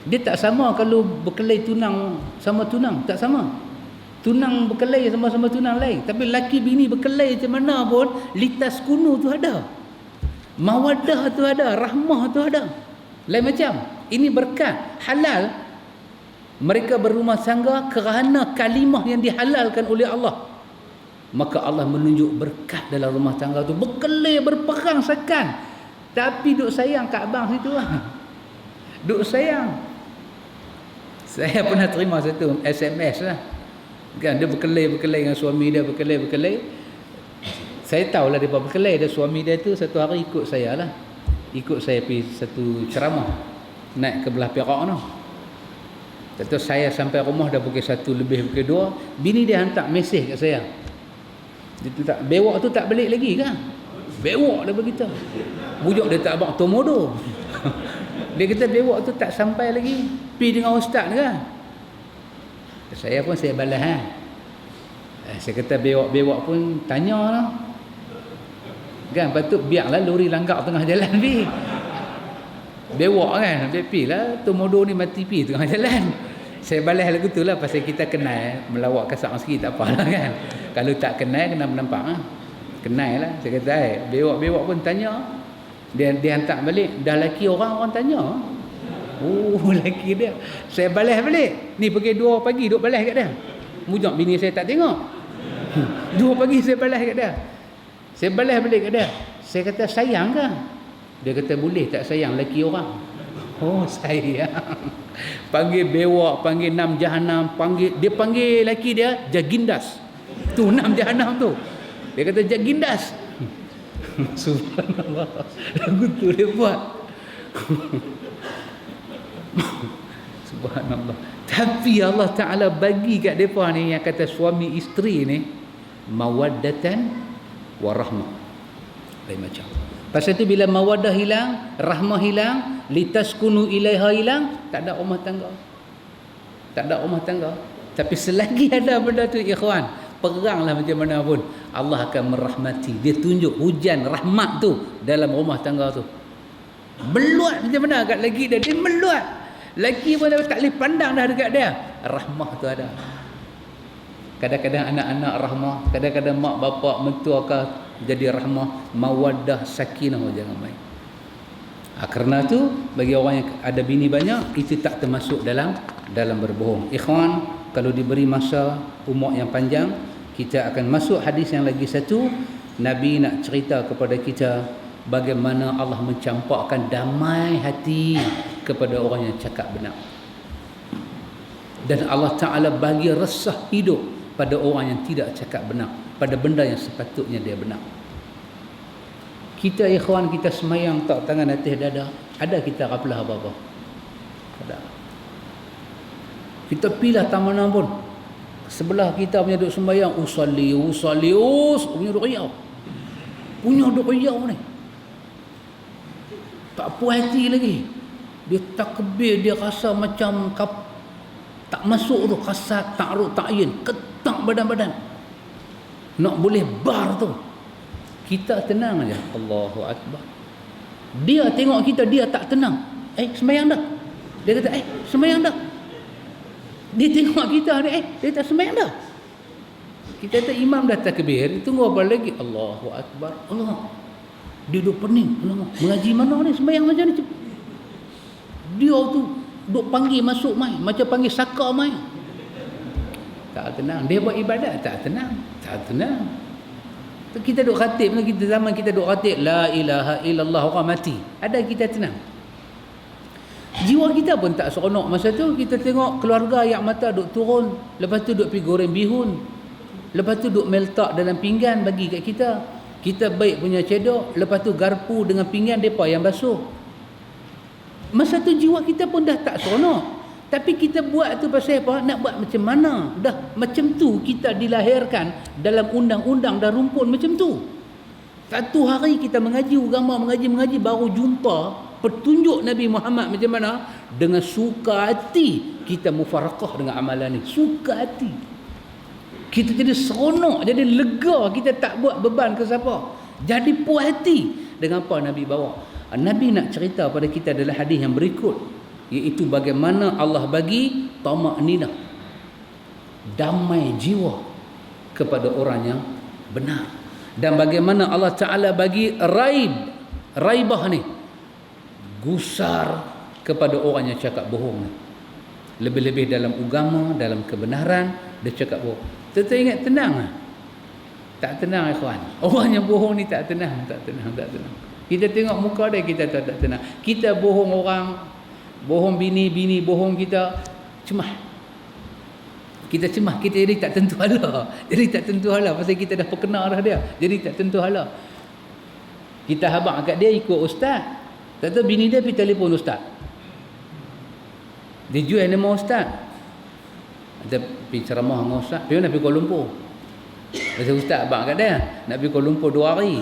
Dia tak sama kalau berkelahi tunang sama tunang, tak sama. Tunang berkelahi sama-sama tunang lain. Tapi laki bini berkelahi macam mana pun, litaskunu tu ada. Mawaddah tu ada, rahmah tu ada. Lain macam. Ini berkat halal. Mereka berumah tangga kerana kalimah yang dihalalkan oleh Allah. Maka Allah menunjuk berkat dalam rumah tangga tu. Berkelahi, berperang sekan, tapi duk sayang kat abang situ lah. Duk sayang. Saya pernah terima satu SMS lah. Kan dia berkelahi dengan suami dia, berkelahi. Saya tahulah dia berkelahi. Dia suami dia tu satu hari ikut saya lah. Ikut saya pergi satu ceramah, naik ke belah Perak tu. Tentu saya sampai rumah dah pukul 1 lebih, pukul 2. Bini dia hantar mesej kat saya. Dia tak, bewak tu tak balik lagi kan? Bewak dia berkata. Bujuk dia tak abang tomodo. Dia kata bewak tu tak sampai lagi. Pergi dengan ustaz kan? Saya pun saya balas ha. Saya kata bewak pun tanya lah. Kan patut biarlah lori langgar tengah jalan pi. Bewak kan, pi lah tomodo ni mati pi tengah jalan. Saya balas lagu tu lah pasal kita kenal, melawak kasar sikit tak apalah kan. Kalau tak kenal kena menampak lah. Kenal lah. Saya kata bewak pun tanya. Dia hantar balik, dah laki orang tanya. Oh, laki dia. Saya balas balik. Ni pukul 2 pagi duk balas kat dia. Mujak bini saya tak tengok. 2 pagi saya balas kat dia. Saya balas balik kat dia. Saya kata sayang ke? Dia kata boleh tak sayang laki orang. Oh sayang. Panggil bewak, panggil 6 jahanam, dia panggil laki dia Jagindas. Tu 6 jahanam tu. Dia kata Jagindas. Subhanallah. Lagu tu dia buat. Subhanallah. Tapi Allah Ta'ala bagi kat mereka ni yang kata suami isteri ni mawaddatan wa rahmah. Lain macam. Pasal tu bila mawaddah hilang, rahmah hilang, litaskunu ilaiha hilang, tak ada rumah tangga. Tak ada rumah tangga. Tapi selagi ada benda tu ikhwan, peranglah macam mana pun, Allah akan merahmati. Dia tunjuk hujan rahmat tu dalam rumah tangga tu. Meluat macam mana kat lelaki dia meluat. Lelaki pun tak boleh pandang dah dekat dia. Rahmah tu ada. Kadang-kadang anak-anak rahmah, kadang-kadang mak bapak mentua kah jadi rahmah, mawaddah, sakinah, jangan main. Kerana tu bagi orang yang ada bini banyak, itu tak termasuk dalam berbohong. Ikhwan, kalau diberi masa umur yang panjang, kita akan masuk hadis yang lagi satu. Nabi nak cerita kepada kita bagaimana Allah mencampakkan damai hati kepada orang yang cakap benar. Dan Allah Ta'ala bagi resah hidup pada orang yang tidak cakap benar, pada benda yang sepatutnya dia benar. Kita ikhwan, kita semayang tak tangan atas dada, ada kita ghaflah apa-apa? Ada. Kita pilih tak mana pun, sebelah kita punya duk sembahyang, usalli punya duk riau, ni tak puas hati lagi. Dia takbir, dia rasa macam tak masuk tu, kasat ta'arud ta'yin, ketak badan-badan nak boleh bar tu. Kita tenang aja, Allahu Akbar. Dia tengok kita, dia tak tenang. Sembahyang dah. Dia kata, sembahyang dah. Dia tengok kita, dia tak sembahyang dah. Kita kata imam dah takbir, tunggu apa lagi? Allahu Akbar. Allah. Dia duk pening. Allah. Mengaji mana ni? Sembahyang macam ni. Dia tu duk panggil masuk mai, macam panggil saka mai. Tak tenang. Dia buat ibadat tak tenang. Tak tenang. Kita duk khatib, kita zaman kita duk khatib la ilaha illallah, orang mati, ada kita tenang. Jiwa kita pun tak seronok masa tu. Kita tengok keluarga yang mata duk turun, lepas tu duk pergi goreng bihun, lepas tu duk meltak dalam pinggan bagi kat kita. Kita baik punya cedok, lepas tu garpu dengan pinggan depa yang basuh. Masa tu jiwa kita pun dah tak seronok. Tapi kita buat tu pasal apa? Nak buat macam mana? Dah macam tu kita dilahirkan dalam undang-undang dan rumpun macam tu. Satu hari kita mengaji agama, mengaji baru jumpa petunjuk Nabi Muhammad macam mana? Dengan suka hati kita mufarakah dengan amalan ni. Suka hati. Kita jadi seronok, jadi lega, kita tak buat beban ke siapa. Jadi puas hati dengan apa Nabi bawa. Nabi nak cerita pada kita adalah hadis yang berikut, iaitu bagaimana Allah bagi tamak-ninah, damai jiwa kepada orang yang benar, dan bagaimana Allah Ta'ala bagi raibah ni, gusar kepada orang yang cakap bohong ni. Lebih-lebih dalam agama, dalam kebenaran, dia cakap bohong. Kita ingat tenang lah. Tak tenang ikhwan. Orang yang bohong ni tak tenang. Kita tengok muka dia, kita tak tenang. Kita bohong orang, bohong bini bohong kita, cemah. Kita cemah, kita jadi tak tentu hala. Pasal kita dah perkenal dah dia. Jadi tak tentu hala. Kita habaq kat dia ikut ustaz. Tak tahu bini dia pergi telefon ustaz. Dia jual nama ustaz. Ada pergi ceramah dengan ustaz. Dia nak pergi Kuala Lumpur. Pasal ustaz habaq kat dia, nak pergi Kuala Lumpur 2 hari.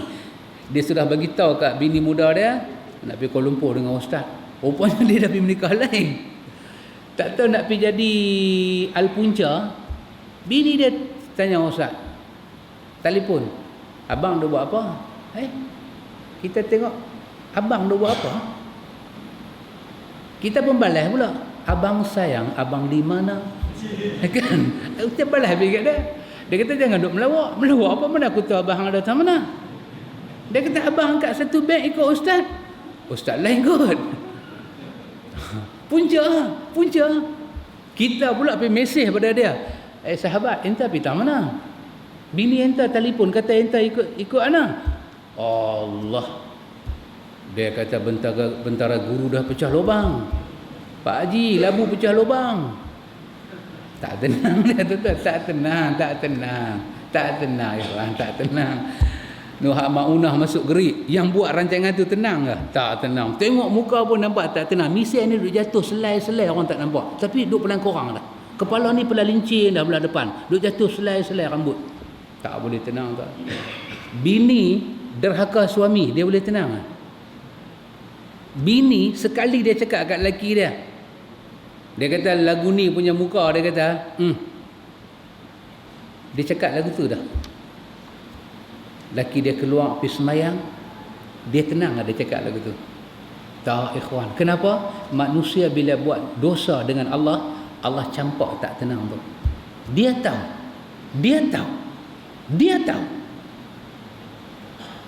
Dia sudah bagi tahu kat bini muda dia nak pergi Kuala Lumpur dengan ustaz. Rupanya dia dah pergi menikah lain. Tak tahu nak pergi jadi Al-Punca. Bini dia tanya ustaz, telefon, abang dah buat apa? Kita tengok abang dah buat apa? Kita pun balas pula, abang sayang, abang di mana? Kan? Kita balas pergi kat dia. Dia kata jangan duk melawak. Melawak apa, mana aku tahu abang ada datang mana? Dia kata abang angkat satu beg ikut ustaz. Ustaz lain kot. Punca. Kita pula pergi mesej pada dia. Sahabat, enta pergi tak mana? Bini enta telefon kata enta ikut ana. Allah. Dia kata bentara guru dah pecah lubang. Pak Haji, labu pecah lubang. Tak tenang dia tuan, tak tenang Ikhwan, tak tenang. Nuhak Maunah masuk gerik, yang buat rancangan tu tenang ke? Tak tenang. Tengok muka pun nampak tak tenang. Misal ni duk jatuh selai-selai, orang tak nampak. Tapi duk pelan korang dah. Kepala ni pelan lincin dah belah depan. Duk jatuh selai-selai rambut. Tak boleh tenang tak? Bini derhaka suami, dia boleh tenang tak? Bini sekali dia cakap kat lelaki dia, dia kata lagu ni punya muka, dia kata dia cakap lagu tu dah. Laki dia keluar pergi semayang, dia tenang dia cakap lagu tu. Tak ikhwan. Kenapa? Manusia bila buat dosa dengan Allah, Allah campak tak tenang tu. Dia tahu.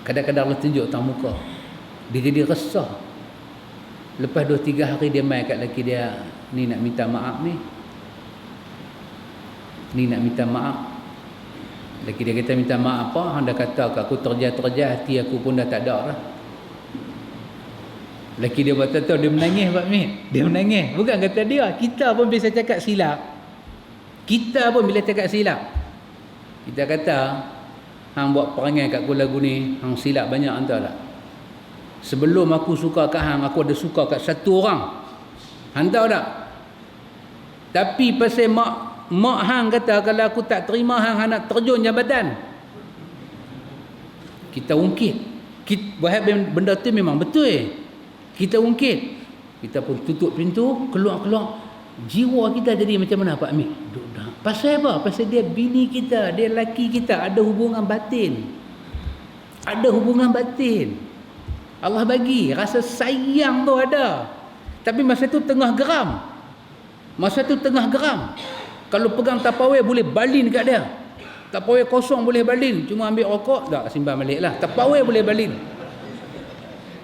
Kadang-kadang Allah tunjuk tak muka, dia jadi resah. Lepas 2-3 hari dia mai kat lelaki dia, ni nak minta maaf ni. Ni nak minta maaf. Lelaki dia kata minta maaf apa? Hang dah kata aku terjah-terjah, hati aku pun dah tak ada dah. Lelaki dia buat tahu dia menangis Pak Mit. Dia menangis. Bukan kata dia, kita pun biasa cakap silap. Kita pun bila cakap silap, kita kata hang buat perangai kat aku lagu ni, hang silap banyak entah tak. Sebelum aku suka kat hang, aku ada suka kat satu orang. Hang tahu tak? Tapi pasal mak hang kata kalau aku tak terima hang nak terjun jabatan. Kita ungkit. Buat benda tu memang betul. Kita ungkit. Kita pun tutup pintu, keluar. Jiwa kita jadi macam mana Pak Amir? Pasal apa? Pasal dia bini kita, dia laki kita, ada hubungan batin. Ada hubungan batin. Allah bagi, rasa sayang tu ada. Tapi masa tu tengah geram. Kalau pegang Tupperware boleh balin kat dia. Tupperware kosong boleh balin. Cuma ambil rokok, tak simpan balik lah. Tupperware boleh balin.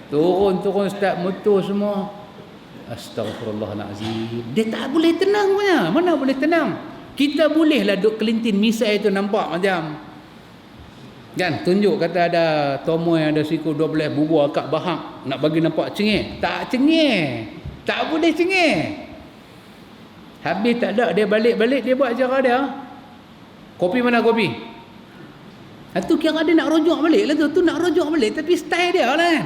Turun start motor semua. Astaghfirullahalazim. Dia tak boleh tenang punya. Mana boleh tenang? Kita bolehlah duk kelintin misai tu nampak macam kan, tunjuk kata ada tomoy, ada siku 12 bubur akak bahak, nak bagi nampak cengih. Tak cengih. Tak boleh cengih. Habis tak ada, dia balik dia buat cara dia. Kopi mana kopi? Itu kira dia nak rujuk balik lah tu nak rujuk balik, tapi style dia lah kan.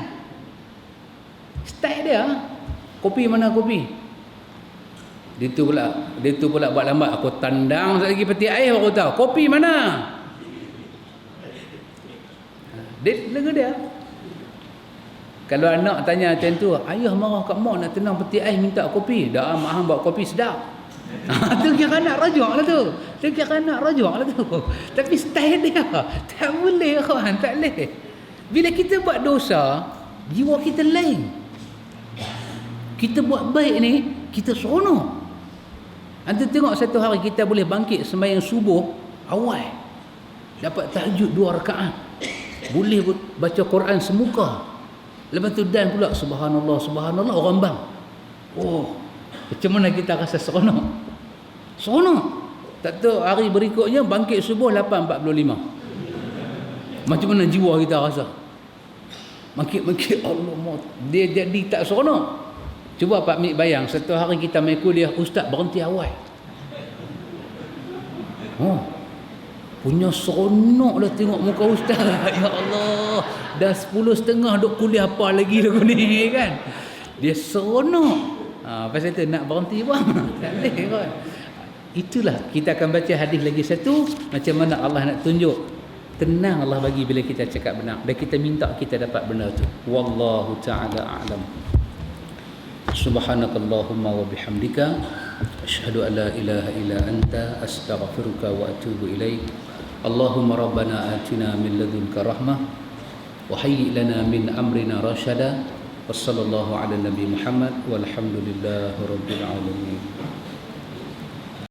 Style dia. Kopi mana kopi? Dia tu pula buat lambat. Aku tandang lagi peti air baru tahu. Kopi mana? Dia. Kalau anak tanya macam tu, ayah marah kat mak nak tenang peti air minta kopi. Dah mak hang buat kopi sedap. Tu kira nak rujuk lah tu. Tapi style dia. Tak boleh kawan, tak boleh. Bila kita buat dosa, jiwa kita lain. Kita buat baik ni, kita seronok. Anda tengok satu hari kita boleh bangkit sembahyang subuh awal. Dapat tahajud 2 rakaat. Boleh baca Quran semuka. Lepas tu dan pula subhanallah orang bang. Oh, macam mana kita rasa seronok? Tak tahu hari berikutnya bangkit subuh 8.45. Macam mana jiwa kita rasa? Bangkit Allah, dia jadi tak seronok. Cuba Pak Mik bayang, satu hari kita main kuliah, ustaz berhenti awal. Punya seronok lah tengok muka ustaz. Ya Allah, dah 10.30 duk kuliah apa lagi lagu ni kan. Dia seronok. Pasal tu nak berhenti bang. Tak boleh kan. Itulah kita akan baca hadis lagi satu, macam mana Allah nak tunjuk tenang Allah bagi bila kita cakap benar dan kita minta kita dapat benar tu. Wallahu ta'ala a'lam. Subhanakallahumma wa bihamdika asyhadu an la ilaha illa anta astaghfiruka wa atubu ilaik. Allahumma rabbana atina min ladunka rahmah wa hayyi lana min amrina rashada. Wassallallahu ala nabi Muhammad walhamdulillahi rabbil alamin.